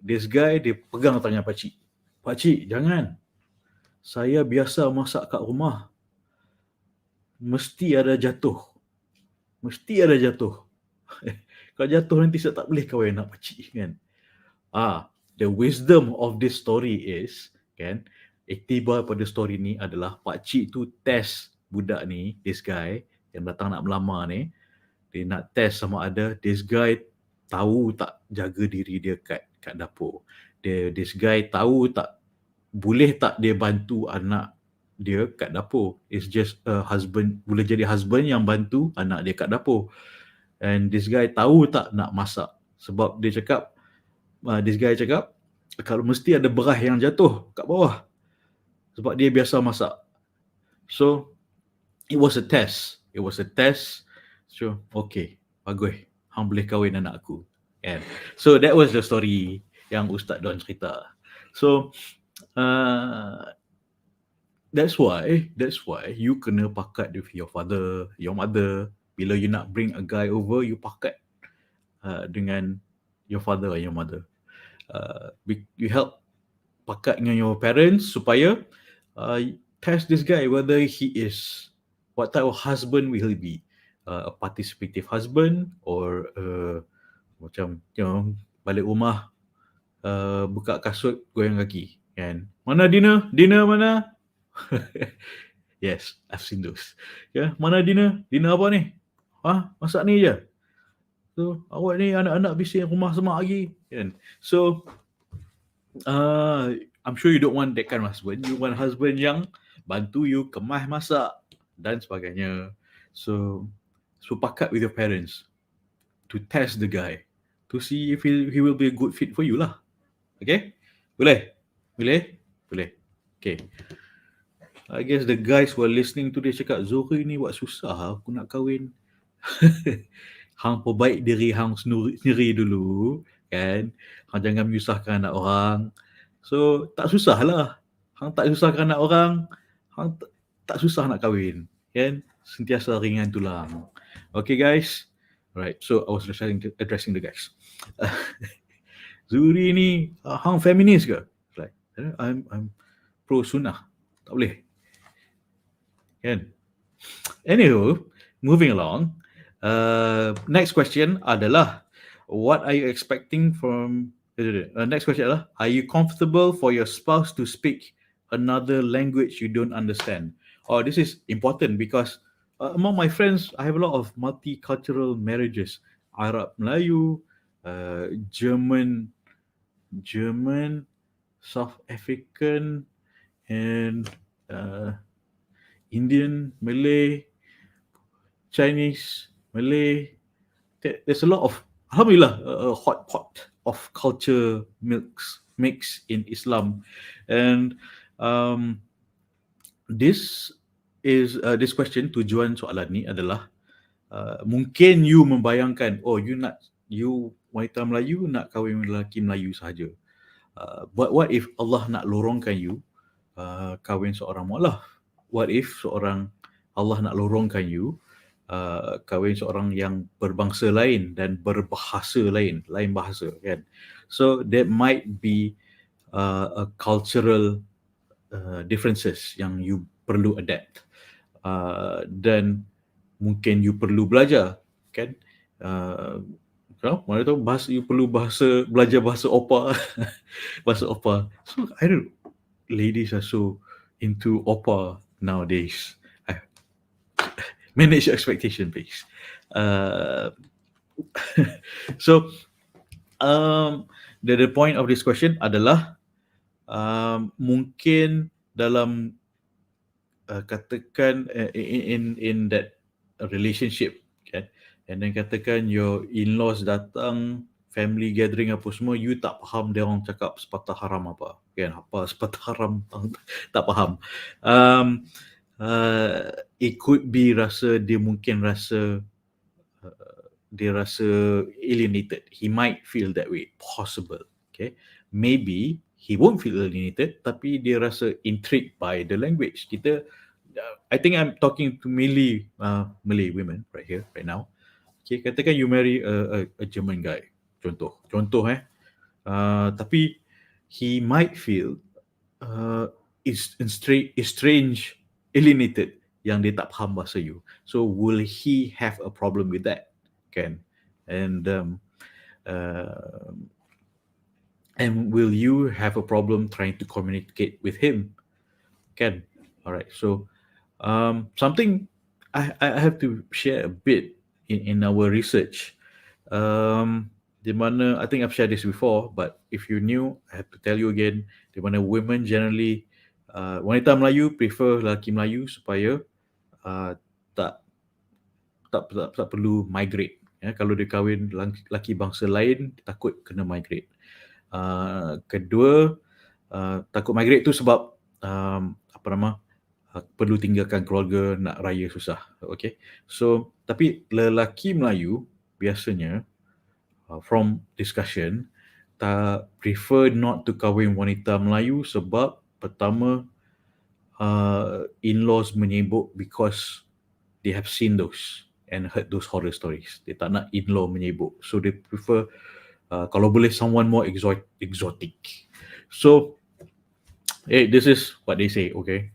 this guy dia pegang tangan pakcik. Pakcik, jangan. Saya biasa masak kat rumah. Mesti ada jatuh. Kalau jatuh nanti saya tak boleh kahwin anak pakcik, kan? The wisdom of this story is, kan, iktibar pada story ni adalah pakcik tu test budak ni, this guy yang datang nak melamar ni, dia nak test sama ada this guy tahu tak jaga diri dia kat dapur. This guy tahu tak, boleh tak dia bantu anak dia kat dapur. It's just a husband, boleh jadi husband yang bantu anak dia kat dapur. And this guy tahu tak nak masak. Sebab dia cakap, this guy cakap, kalau mesti ada beras yang jatuh kat bawah. Sebab dia biasa masak. So, it was a test. So, okay, bagus. Hang boleh kahwin anak aku. And so, that was the story yang Ustaz Don cerita. So, that's why you kena pakat with your father, your mother, Bila you nak bring a guy over, you pakat dengan your father or your mother. You help pakat dengan your parents supaya test this guy whether he is, what type of husband will he be. A participative husband or macam balik rumah buka kasut goyang kaki kan. Mana dinner? Dinner mana? Yes, I've seen those. Mana dinner? Dinner apa ni? Masak ni je. So, awak ni anak-anak bising rumah semak lagi kan. So, I'm sure you don't want that kind of husband. You want husband yang bantu you kemas masak dan sebagainya. So pakat with your parents to test the guy to see if he will be a good fit for you lah. Okay? Boleh? Okay. I guess the guys who are listening to this cakap, Zohri ni buat susah aku nak kahwin. Hang perbaik diri hang sendiri dulu kan. Hang jangan menyusahkan anak orang. So tak susah lah. Hang tak susahkan anak orang, hang tak susah nak kahwin kan. Sentiasa ringan tulang. Okay guys. Right, so I was addressing the guys. Zuri ni hang feminis ke? Like, I'm pro sunnah. Tak boleh. Kan? Anywho, moving along. Next question adalah, what are you expecting from next question adalah, are you comfortable for your spouse to speak another language you don't understand? This is important because among my friends, I have a lot of multicultural marriages. Arab Melayu, German, South African, and Indian, Malay, Chinese, Malay. There's a lot of, alhamdulillah, a hot pot of culture mix in Islam. And this question, tujuan soalan ni adalah mungkin you membayangkan, you wanita Melayu nak kahwin lelaki Melayu sahaja. But what if Allah nak lorongkan you kahwin seorang mualaf? What if Allah nak lorongkan you kahwin seorang yang berbangsa lain dan berbahasa lain bahasa kan. So that might be a cultural differences yang you perlu adapt. Dan mungkin you perlu belajar kan. Mana tahu you perlu belajar bahasa Opa. Bahasa Opa. So I don't know, ladies are so into Opa nowadays. Manage your expectation, please. So the point of this question adalah mungkin dalam katakan in that relationship kan, and then katakan your in-laws datang, family gathering apa semua, you tak faham dia orang cakap sepatah haram apa kan, apa sepatah haram tak faham. It could be dia mungkin rasa alienated. He might feel that way, possible. Okay, maybe he won't feel alienated, tapi dia rasa intrigued by the language. I think I'm talking to Malay women right here, right now. Okay, katakan you marry a German guy, contoh, tapi he might feel estranged, alienated, yang dia tak faham bahasa you. So will he have a problem with that? Kan? And will you have a problem trying to communicate with him? Kan? Alright, so something I have to share a bit in our research. Di mana, I think I've shared this before, but if you're new, I have to tell you again, di mana women generally, wanita Melayu prefer lelaki Melayu supaya tak perlu migrate. Ya, kalau dia kahwin lelaki bangsa lain, takut kena migrate. Kedua, takut migrate tu sebab perlu tinggalkan keluarga, nak raya susah. Okay, so tapi lelaki Melayu biasanya from discussion prefer not to kahwin wanita Melayu sebab pertama, in-laws menyebut because they have seen those and heard those horror stories. Dia tak nak in-law menyibuk. So they prefer, kalau boleh, someone more exotic. So, this is what they say, okay?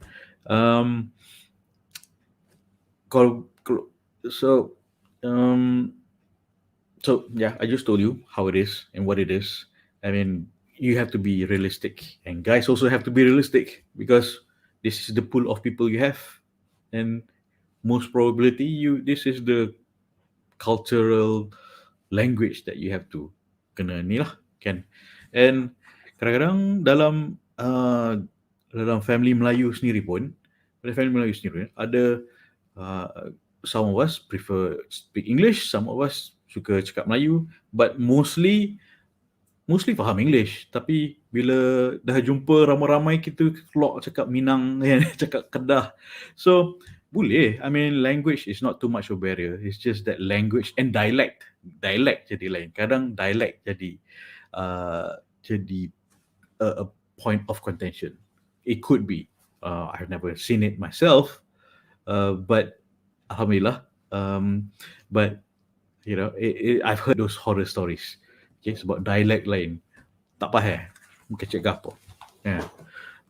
Kalau, so, so yeah, I just told you how it is and what it is. I mean, you have to be realistic, and guys also have to be realistic, because this is the pool of people you have, and most probability this is the cultural language that you have to kena ni lah, kan. And kadang-kadang dalam family Melayu sendiri pun, ada some of us prefer speak English, some of us suka cakap Melayu, but mostly faham English. Tapi bila dah jumpa ramai-ramai, kita keluar cakap Minang, cakap Kedah. So boleh, I mean, language is not too much of a barrier. It's just that language and dialect jadi lain. Kadang dialect jadi a point of contention. It could be. I've never seen it myself, but alhamdulillah. But I've heard those horror stories. Okay, sebab dialect lain. Tak faham. Kecik gapo. Yeah.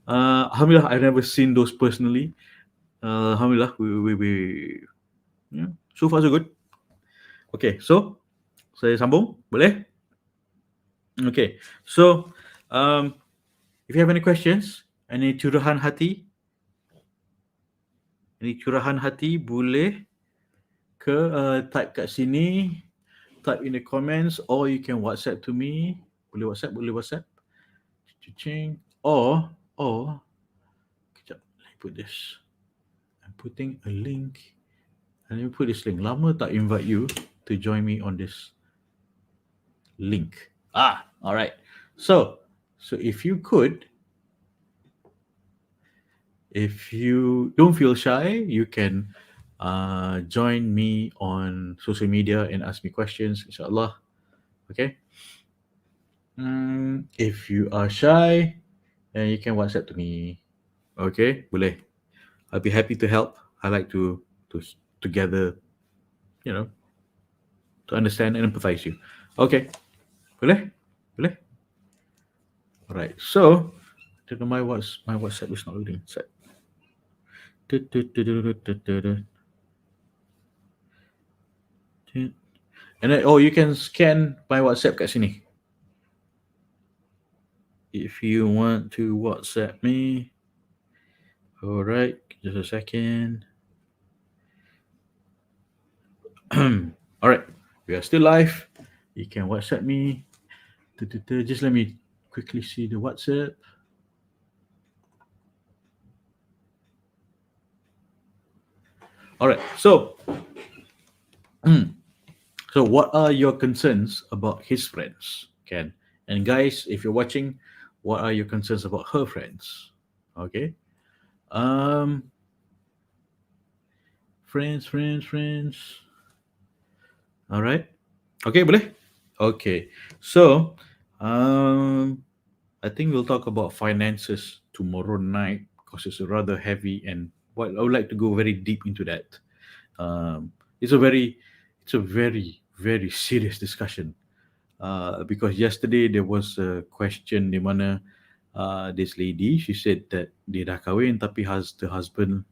Alhamdulillah, I've never seen those personally. Alhamdulillah, we so far so good. Okay, so saya sambung, boleh? Okay, so if you have any questions, any curahan hati, boleh ke type kat sini, type in the comments, or you can WhatsApp to me. Boleh WhatsApp. Or kejap, let me put this. I'm putting a link. And let me put this link. Lama tak invite you to join me on this link. All right. So if you don't feel shy, you can join me on social media and ask me questions, inshallah. Okay. If you are shy, then you can WhatsApp to me. Okay, boleh. I'll be happy to help. I like to gather, to understand and empathize you. Okay, boleh. All right. So, my WhatsApp is not loading. Set. And then, you can scan my WhatsApp kat sini. If you want to WhatsApp me. All right, just a second. All right, we are still live. You can WhatsApp me. Just let me quickly see the WhatsApp. All right, so what are your concerns about his friends, Ken? And guys, if you're watching, what are your concerns about her friends? Okay. Friends. All right. Okay, boleh? Okay. So, I think we'll talk about finances tomorrow night, because it's rather heavy, and I would like to go very deep into that. It's a very very serious discussion, because yesterday there was a question di mana this lady, she said that dia dah kahwin tapi the husband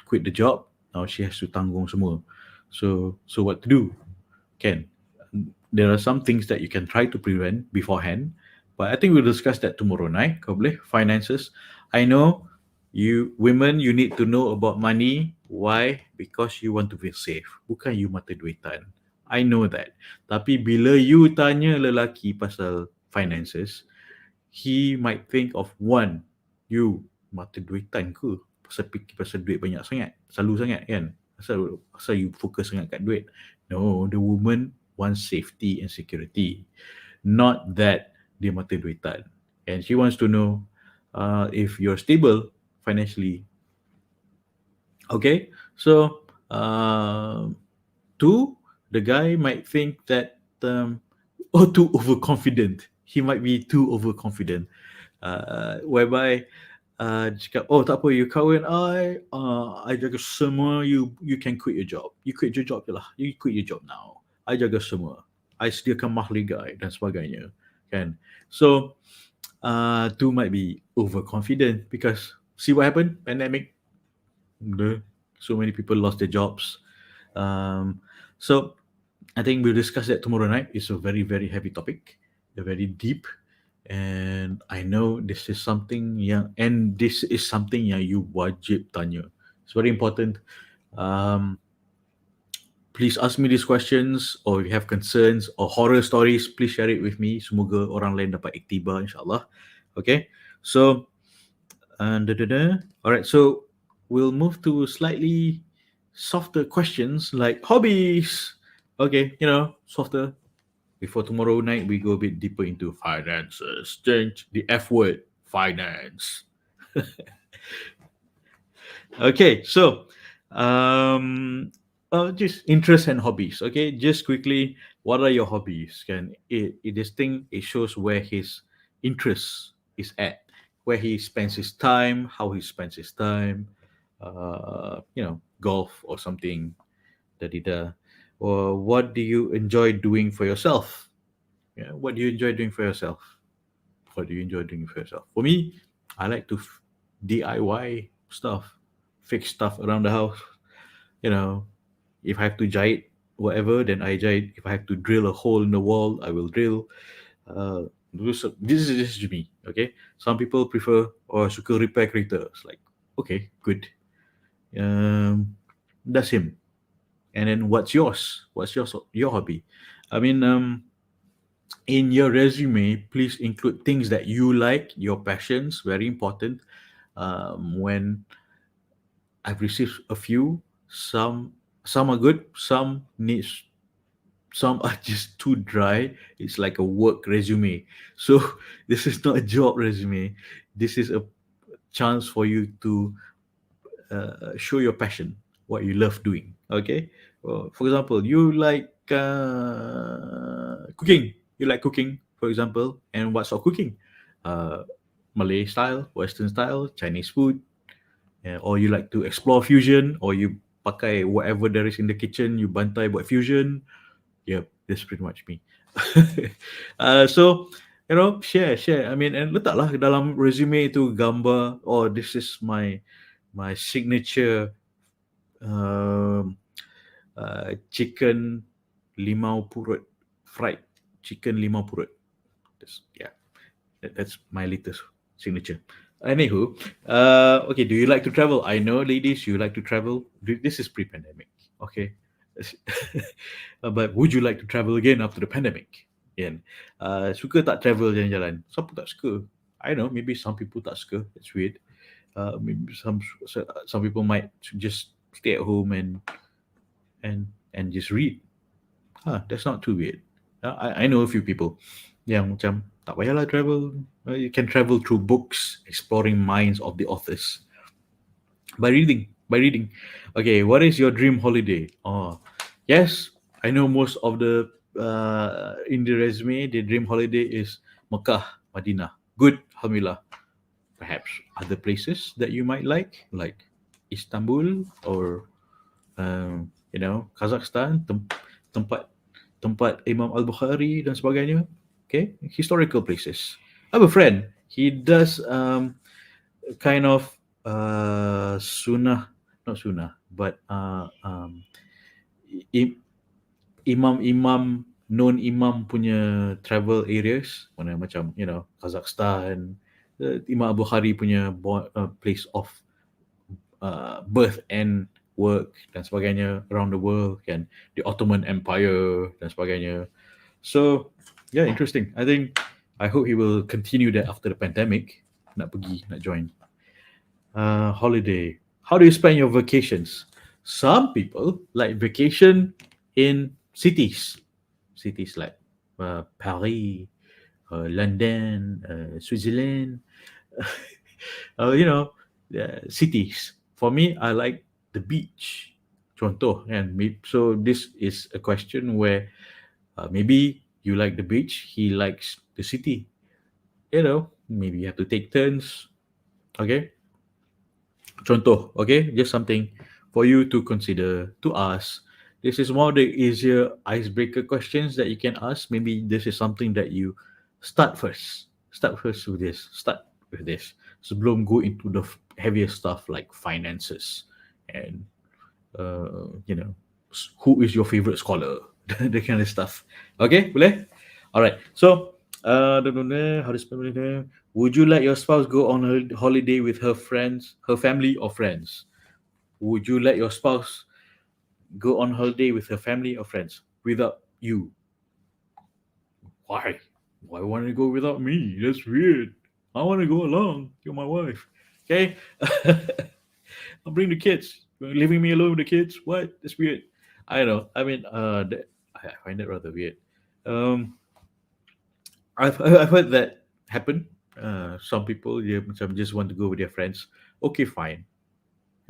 quit the job. Now she has to tanggung semua. So what to do? Ken, there are some things that you can try to prevent beforehand, but I think we'll discuss that tomorrow night. Kau boleh? Finances. I know you women, you need to know about money. Why? Because you want to feel safe. Bukan you mata duitan. I know that. Tapi bila you tanya lelaki pasal finances, he might think of one, you mata duitan ke? Pasal fikir pasal duit banyak sangat, selalu sangat kan? Pasal you fokus sangat kat duit. No, the woman wants safety and security, not that dia mata duitan. And she wants to know if you're stable financially. Okay, so two, the guy might think that too overconfident. He might be too overconfident, whereby cakap, oh tak apa, you kahwin I jaga semua, you can quit your job. You quit your job je lah. You quit your job now. I jaga semua. I sediakan mahligai dan sebagainya. Kan? So, tu might be overconfident because see what happened? Pandemic. So many people lost their jobs. So I think we'll discuss that tomorrow night. It's a very, very heavy topic, very deep, and I know this is something yang you wajib tanya. It's very important. Um, please ask me these questions, or if you have concerns or horror stories, please share it with me. Semoga orang lain dapat iktibar, insyaAllah. Okay, so all right, so we'll move to slightly softer questions like hobbies. Okay, softer. Before tomorrow night, we go a bit deeper into finances. Change the F word, finance. Okay, so just interests and hobbies. Okay, just quickly, what are your hobbies? This thing, it shows where his interest is at, where he spends his time, how he spends his time. Golf or something. Da da da. Or what do you enjoy doing for yourself? Yeah, what do you enjoy doing for yourself? What do you enjoy doing for yourself? For me, I like to DIY stuff, fix stuff around the house. You know, if I have to jahit whatever, then I jahit. If I have to drill a hole in the wall, I will drill. This is just me. Okay, some people prefer or suka repair kereta. It's like, okay, good. That's him. And then what's yours? What's your hobby? I mean, in your resume, please include things that you like, your passions, very important. When I've received a few, some are good, some are just too dry. It's like a work resume. So this is not a job resume. This is a chance for you to show your passion, what you love doing. Okay. Well, for example, you like cooking. You like cooking, for example, and what sort of cooking? Uh, Malay style, Western style, Chinese food, or you like to explore fusion, or you pakai whatever there is in the kitchen, you bantai buat fusion. Yep, that's pretty much me. So, share. I mean, and letaklah dalam resume itu gambar. Oh, this is my signature um, chicken limau purut, fried chicken limau purut. That's my latest signature. Anywho, okay, do you like to travel? I know, ladies, you like to travel. This is pre-pandemic, okay? But would you like to travel again after the pandemic? Kan? Suka tak travel jalan-jalan? Siapa tak suka? I know, maybe some people tak suka. That's weird. Maybe some people might just stay at home and just read. That's not too weird. I know a few people yang macam tak payahlah travel. You can travel through books, exploring minds of the authors by reading. Okay, what is your dream holiday? Oh, yes, I know most of the in the resume, the dream holiday is Mecca, Madinah. Good, alhamdulillah. Perhaps other places that you might like Istanbul or Kazakhstan, tempat tempat Imam Al-Bukhari dan sebagainya. Okay, historical places. I have a friend. He does kind of sunnah, not sunnah, but imam-imam non-imam punya travel areas, mana macam Kazakhstan, Imam Al-Bukhari punya place of birth and work dan sebagainya around the world, kan, the Ottoman Empire dan sebagainya. So yeah, interesting. I hope he will continue that after the pandemic. Nak join. Holiday. How do you spend your vacations? Some people like vacation in cities like Paris, London, Switzerland. Cities. For me, I like the beach. Contoh, and so this is a question where maybe you like the beach, he likes the city. Maybe you have to take turns. Okay, Contoh, okay? Just something for you to consider, to ask. This is one of the easier icebreaker questions that you can ask. Maybe this is something that you start first. Start first with this. Start with this. Sebelum go into the heavier stuff like finances and who is your favorite scholar, that kind of stuff. Okay, boleh? All right. So, how to spell it? Would you let your spouse go on a holiday with her friends, her family, or friends? Would you let your spouse go on holiday with her family or friends without you? Why? Why want to go without me? That's weird. I want to go along. You're my wife. Okay. I'll bring the kids. You're leaving me alone with the kids? What? That's weird. I don't know. I mean, I find it rather weird. Um, I've heard that happen. Some people some just want to go with their friends. Okay, fine.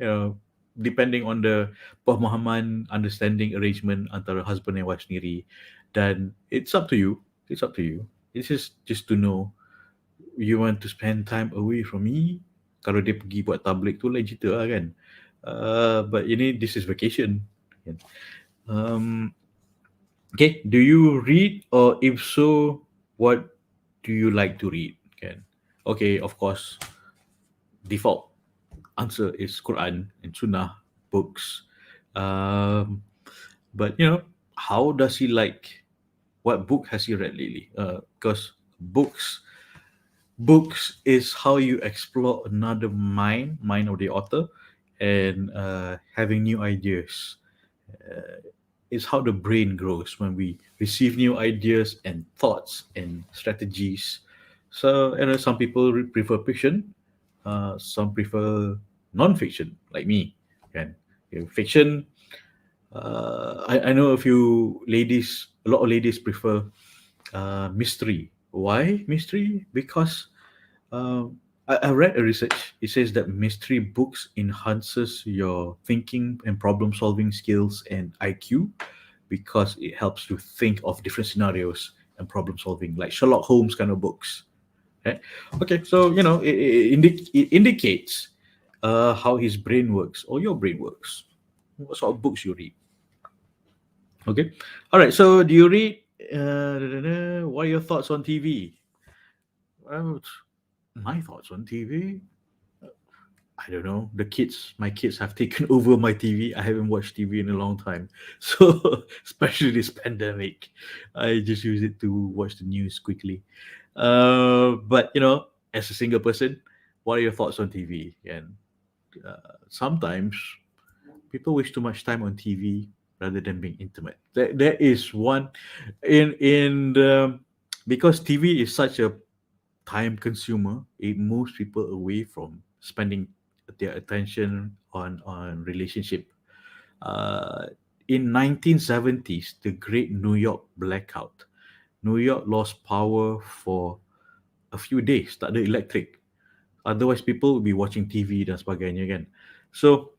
You know, depending on the pemahaman, understanding arrangement antara husband and wife sendiri, then it's up to you. It's up to you. It's just to know you want to spend time away from me. Kalau dia pergi buat tablik tu lain cerita lah kan. But ini this is vacation. Kan? Um, okay, do you read, or if so, what do you like to read? Kan? Okay, of course, default answer is Quran and Sunnah books. Um, but how does he like? What book has he read lately? Because books is how you explore another mind of the author, and having new ideas. Is how the brain grows when we receive new ideas and thoughts and strategies. So, some people prefer fiction, some prefer non-fiction, like me. And fiction, I know a few ladies, a lot of ladies prefer mystery. Why mystery? Because I read a research. It says that mystery books enhances your thinking and problem solving skills and IQ, because it helps you think of different scenarios and problem solving, like Sherlock Holmes kind of books. Okay, okay. So it indicates how his brain works or your brain works. What sort of books you read? Okay, all right. So do you read? What are your thoughts on TV? Well, my thoughts on TV. I don't know. My kids have taken over my TV. I haven't watched TV in a long time. So, especially this pandemic, I just use it to watch the news quickly. But, as a single person, what are your thoughts on TV? And sometimes people waste too much time on TV rather than being intimate. There is one in the, because TV is such a time consumer, it moves people away from spending their attention on relationship. uh, in 1970s, the great New York blackout, New York lost power for a few days, tak ada electric. Otherwise people would be watching TV dan sebagainya kan. So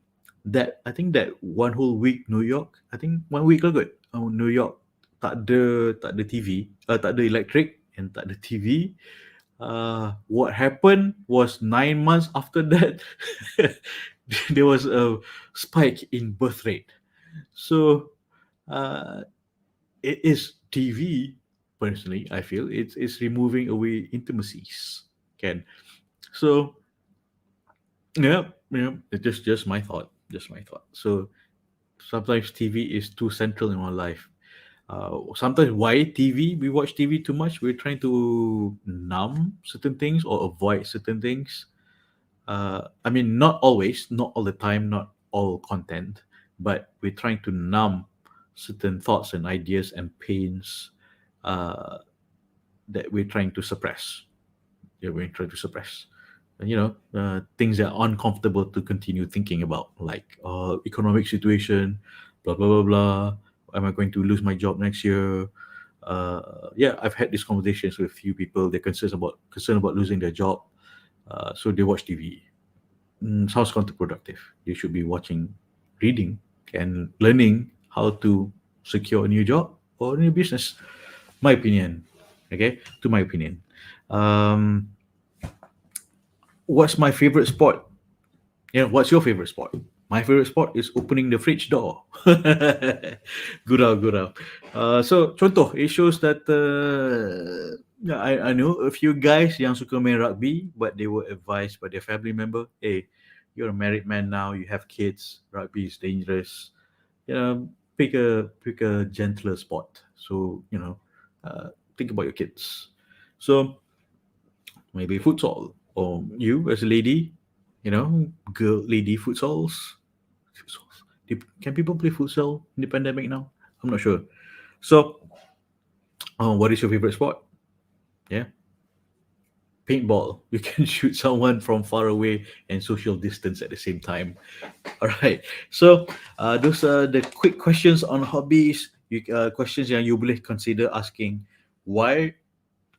that, I think that one whole week New York, I think 1 week lah kot, New York tak ada TV, tak ada electric and tak ada TV. What happened was 9 months after that, there was a spike in birth rate. So uh, it is TV. Personally, I feel it's removing away intimacies. Can, so yeah, it's just my thought. Just my thought. So sometimes TV is too central in our life. Sometimes why TV? We watch TV too much. We're trying to numb certain things or avoid certain things. I mean, not always, not all the time, not all content, but we're trying to numb certain thoughts and ideas and pains uh, that we're trying to suppress. Yeah, we're trying to suppress. And, things that are uncomfortable to continue thinking about, like economic situation, blah blah blah blah. Am I going to lose my job next year? Yeah, I've had these conversations with a few people. They're concerned about losing their job, so they watch TV. Sounds counterproductive. You should be watching, reading, and learning how to secure a new job or a new business. My opinion. Okay, to my opinion. Um, what's my favorite sport? Yeah, what's your favorite sport? My favorite sport is opening the fridge door. Gurau. So contoh, it shows that yeah, I know a few guys yang suka main rugby, but they were advised by their family member, hey, you're a married man now, you have kids, rugby is dangerous. You know, pick a gentler sport. So think about your kids. So maybe futsal, or you as a lady, girl lady futsals. Futsals. Can people play futsal in the pandemic now? I'm not sure. So, what is your favorite sport? Yeah, paintball. You can shoot someone from far away and social distance at the same time. All right. So, those are the quick questions on hobbies. Questions yang you boleh consider asking. Why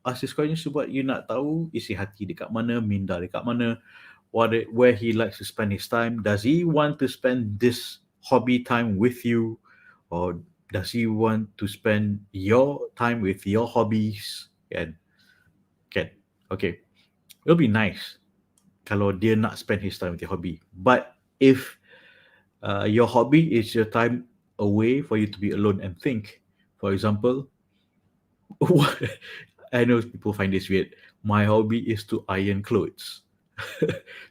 ask this question? Sebab you nak tahu isi hati dekat mana, minda dekat mana, where he likes to spend his time. Does he want to spend this hobby time with you, or does he want to spend your time with your hobbies? Can okay. It'll be nice kalau dia nak spend his time with your hobby. But if your hobby is your time away for you to be alone and think, for example, I know people find this weird. My hobby is to iron clothes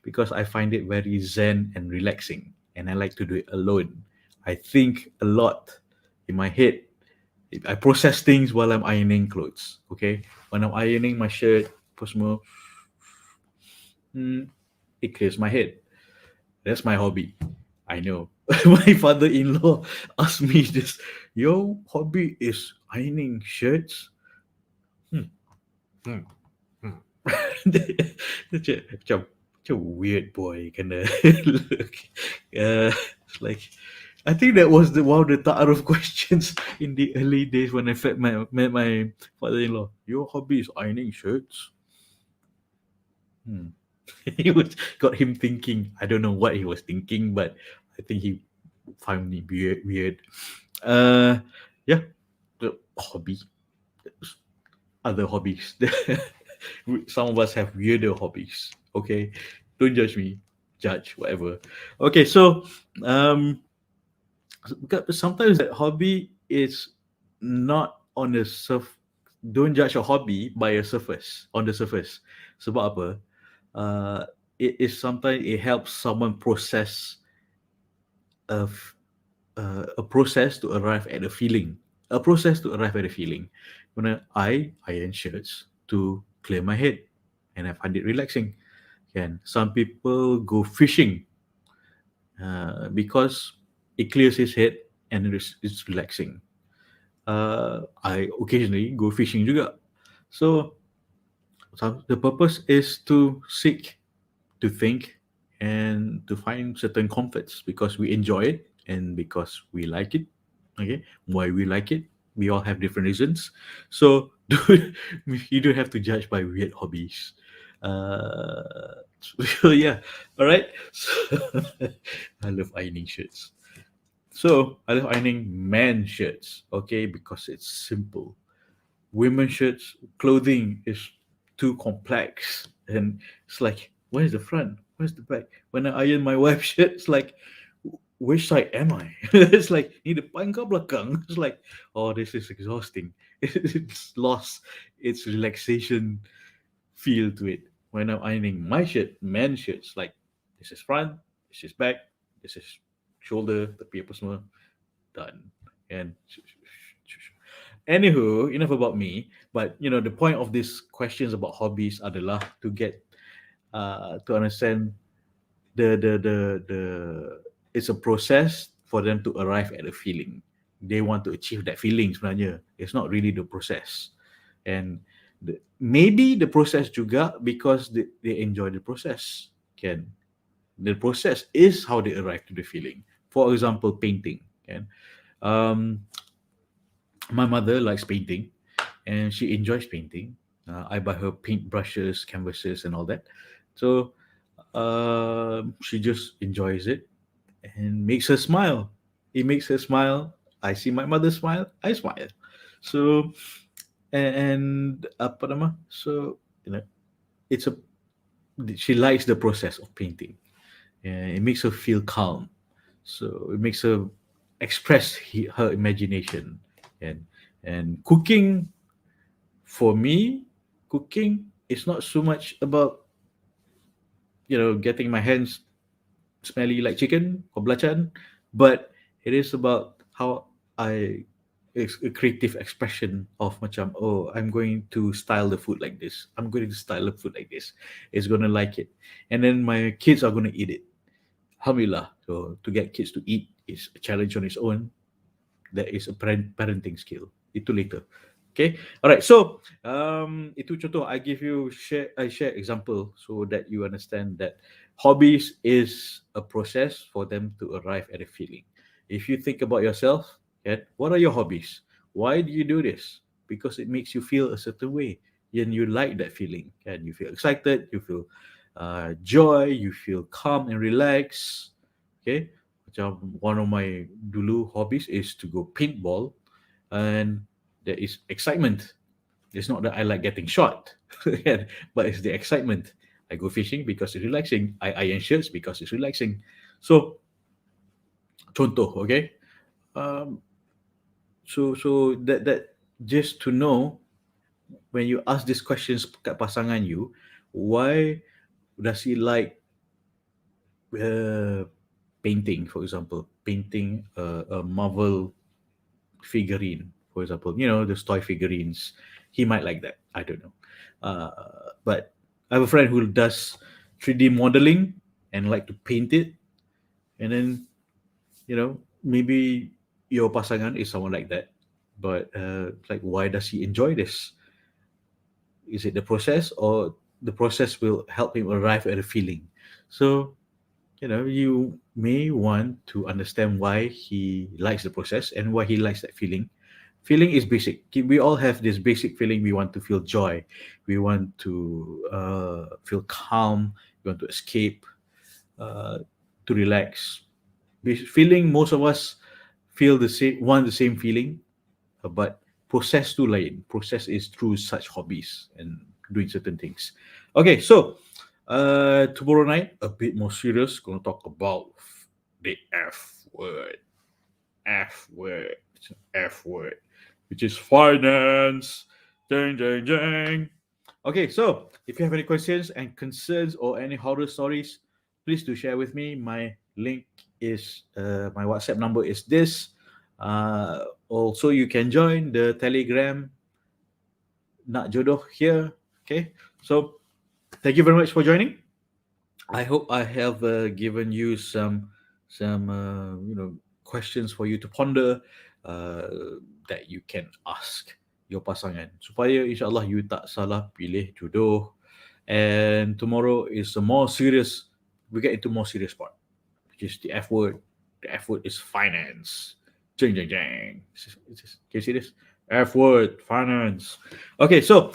because I find it very zen and relaxing, and I like to do it alone. I think a lot in my head. I process things while I'm ironing clothes. Okay, when I'm ironing my shirt, apa semua, it clears my head. That's my hobby. I know. My father-in-law asked me this. Your hobby is ironing shirts? Hmm. Hmm. Hmm. Macam weird boy kind of look. It's like, I think that was one of the ta'aruf questions in the early days when I met my father-in-law. Your hobby is ironing shirts? Hmm. Got him thinking. I don't know what he was thinking, but I think he found me weird. Uh, yeah, the hobby, other hobbies. Some of us have weirder hobbies. Okay, don't judge me. Judge whatever. Okay, so um, sometimes that hobby is not on the surf. Don't judge a hobby by a surface on the surface. Sebab apa? Uh, it is sometimes it helps someone process a a process to arrive at a feeling. A process to arrive at a feeling. When I iron shirts to clear my head, and I find it relaxing. And some people go fishing because it clears his head and it's relaxing. I occasionally go fishing juga. So the purpose is to seek, to think, and to find certain comforts because we enjoy it and because we like it. Okay, why we like it? We all have different reasons. So you don't have to judge by weird hobbies. So yeah, all right. So, I love ironing shirts. So I love ironing man shirts. Okay, because it's simple. Women shirts clothing is too complex, and it's like, where's the front, where's the back? When I iron my wife's shirt, it's like, which side am I? It's like, ni depan ke belakang? It's like, oh, this is exhausting. It's lost its relaxation feel to it. When I'm ironing my shirt, man shirts, like, this is front, this is back, this is shoulder, tepi apa semua, done. And anywho, enough about me. But the point of these questions about hobbies adalah to get to understand the it's a process for them to arrive at a feeling. They want to achieve that feeling sebenarnya. It's not really the process. And maybe the process juga because they enjoy the process. Can the process is how they arrive to the feeling. For example, painting. Can my mother likes painting and she enjoys painting. I buy her paint brushes, canvases, and all that. So she just enjoys it and makes her smile. It makes her smile. I see my mother smile. I smile. So and apa nama? So it's a she likes the process of painting, and it makes her feel calm. So it makes her express her imagination. and and cooking, for me, cooking is not so much about getting my hands smelly like chicken or belacan, but it is about how I it's a creative expression of macam, oh, I'm going to style the food like this. I'm going to style the food like this. It's gonna like it, and then my kids are gonna eat it. Alhamdulillah. So to get kids to eat is a challenge on its own. That is a parenting skill. Itu later. Okay. All right. So itu contoh. I share example so that you understand that hobbies is a process for them to arrive at a feeling. If you think about yourself, okay, what are your hobbies? Why do you do this? Because it makes you feel a certain way, and you like that feeling, and you feel excited, you feel joy, you feel calm and relaxed. Okay. Macam one of my dulu hobbies is to go paintball, and there is excitement. It's not that I like getting shot, but it's the excitement. I go fishing because it's relaxing. I iron shirts because it's relaxing. So, contoh, okay. Um, so that just to know, when you ask these questions kat pasangan you, why does he like uh, painting, for example, painting a Marvel figurine, for example, those toy figurines. He might like that. I don't know. But I have a friend who does 3D modeling and like to paint it. And then, maybe your pasangan is someone like that. But like, why does he enjoy this? Is it the process, or the process will help him arrive at a feeling? So, you may want to understand why he likes the process and why he likes that feeling. Feeling is basic. We all have this basic feeling. We want to feel joy. We want to feel calm. We want to escape, uh, to relax. Feeling, most of us feel the same, want the same feeling, but process tu lain. Process is through such hobbies and doing certain things. Okay, so tomorrow night, a bit more serious, gonna talk about the F word. F word. It's an F word, which is finance. Ding, ding, ding. Okay, so if you have any questions and concerns or any horror stories, please do share with me. My WhatsApp number is this. Also, you can join the Telegram Nak Jodoh here. Okay, so thank you very much for joining. I hope I have given you some questions for you to ponder, that you can ask your pasangan supaya insyaallah you tak salah pilih jodoh. And tomorrow is a more serious. We get into more serious part, which is the F word. The F word is finance. Jing jing jing. Can you see this? F word, finance. Okay, so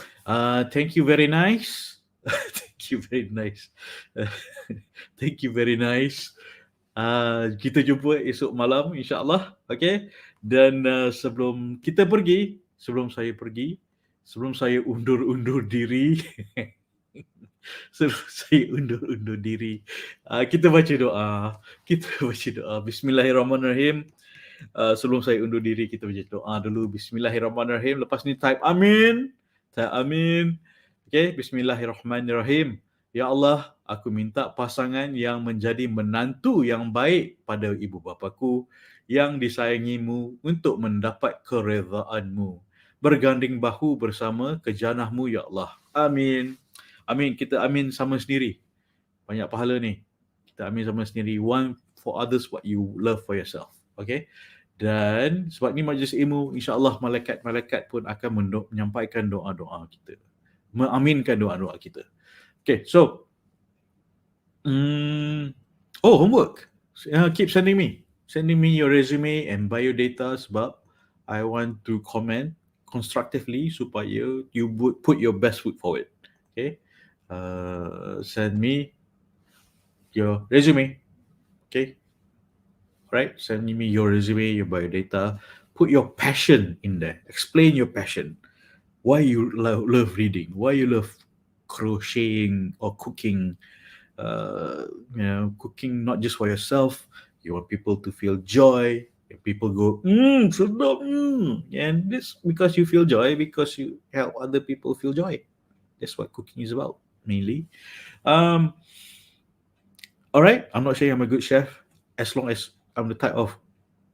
thank you very nice. Thank you very nice. Thank you very nice. Kita jumpa esok malam insyaAllah. Okay. Dan sebelum saya undur-undur diri, sebelum saya undur-undur diri, kita baca doa. Kita baca doa. Bismillahirrahmanirrahim. Sebelum saya undur diri, kita baca doa dulu. Bismillahirrahmanirrahim. Lepas ni type amin. Type amin. Okay, bismillahirrahmanirrahim. Ya Allah, aku minta pasangan yang menjadi menantu yang baik pada ibu bapaku, yang disayangimu untuk mendapat keredaanmu. Berganding bahu bersama ke janahmu, Ya Allah. Amin. Amin. Kita amin sama sendiri. Banyak pahala ni. Kita amin sama sendiri. One for others what you love for yourself. Okay. Dan sebab ni majlis ilmu, insyaAllah malaikat-malaikat pun akan menyampaikan doa-doa kita. Mengaminkan doa-doa kita. Okay, so homework. Keep sending me your resume and bio data, sebab I want to comment constructively supaya you would put your best foot forward. Okay, send me your resume. Okay, right? Send me your resume, your bio data. Put your passion in there. Explain your passion. Why you love reading, why you love crocheting or cooking, cooking not just for yourself. You want people to feel joy. And people go, sedap, and this because you feel joy, because you help other people feel joy. That's what cooking is about, mainly. Um, all right, I'm not saying I'm a good chef, as long as I'm the type of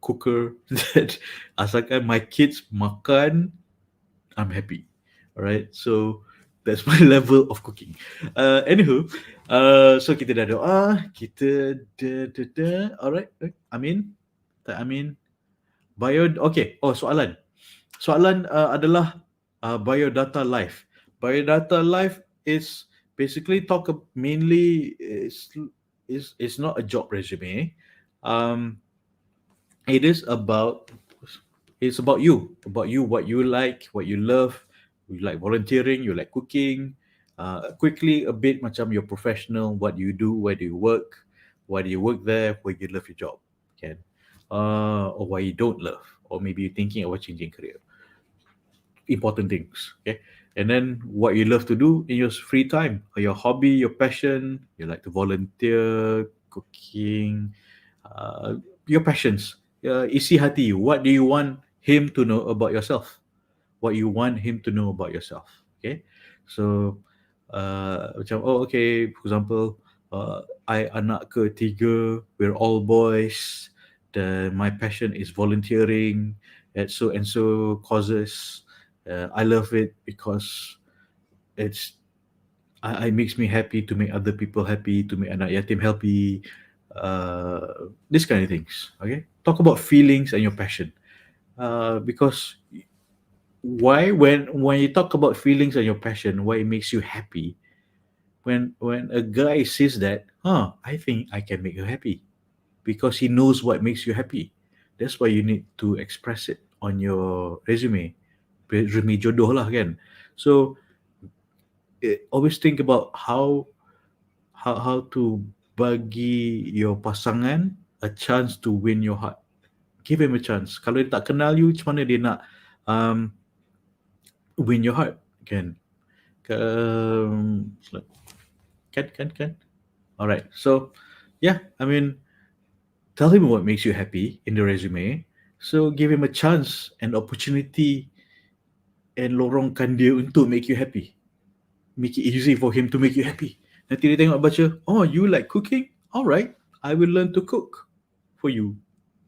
cooker that asalkan my kids makan, I'm happy. All right, so that's my level of cooking. Anywho, so kita dah doa, kita alright. Amin, tak Amin. Okay. Oh, soalan adalah biodata life. Biodata life is basically mainly is not a job resume. Um, it is about about you, what you like, what you love. You like volunteering, you like cooking. Quickly a bit macam your professional, what you do, where do you work, why do you work there, why you love your job, can, or why you don't love, or maybe you're thinking about changing career. Important things, okay? And then what you love to do in your free time, or your hobby, your passion. You like to volunteer, cooking, your passions. Isi hati, what do you want him to know about yourself? What you want him to know about yourself, okay? So macam, oh, okay, for example, I anak ketiga, we're all boys. My passion is volunteering at so and so causes. I love it because it's it makes me happy to make other people happy, to make anak yatim happy. This kind of things, okay? Talk about feelings and your passion. Because why, when you talk about feelings and your passion, why it makes you happy, when a guy says that, I think I can make you happy, because he knows what makes you happy. That's why you need to express it on your resume jodoh lah, kan? So always think about how to bagi your pasangan a chance to win your heart. Give him a chance. Kalau dia tak kenal you, macam mana dia nak um, win your heart, kan? um, can. All right. So, yeah, I mean, tell him what makes you happy in the resume. So give him a chance and opportunity, and lorongkan dia untuk make you happy. Make it easy for him to make you happy. Nanti dia tengok baca, oh, you like cooking? All right, I will learn to cook for you,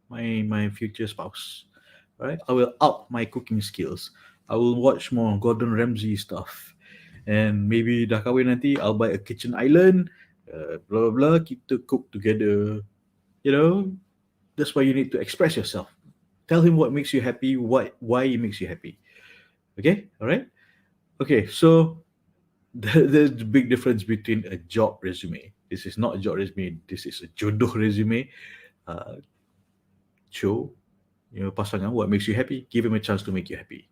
my future spouse. All right, I will up my cooking skills. I will watch more Gordon Ramsay stuff. And maybe dah kahwin nanti, I'll buy a kitchen island, blah blah blah. Kita cook together. You know, that's why you need to express yourself. Tell him what makes you happy, why it makes you happy. Okay, all right. Okay, so there's a big difference between a job resume. This is not a job resume. This is a jodoh resume. Show your pasangan what makes you happy. Give him a chance to make you happy.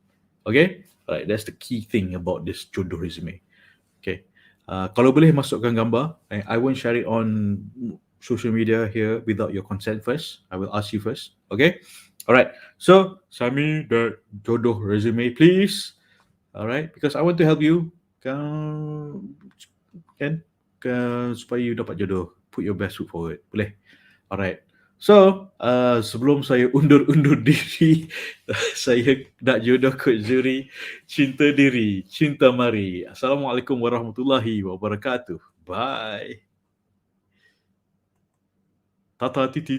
Okay, all right. That's the key thing about this jodoh resume. Okay. Kalau boleh masukkan gambar, I won't share it on social media here without your consent first. I will ask you first. Okay. All right. So, Sami, the jodoh resume, please. All right. Because I want to help you. Kan? Supaya you dapat jodoh. Put your best foot forward. Boleh? All right. So, sebelum saya undur-undur diri, saya nak jodoh ke juri. Cinta diri, cinta mari. Assalamualaikum warahmatullahi wabarakatuh. Bye. Tata titi.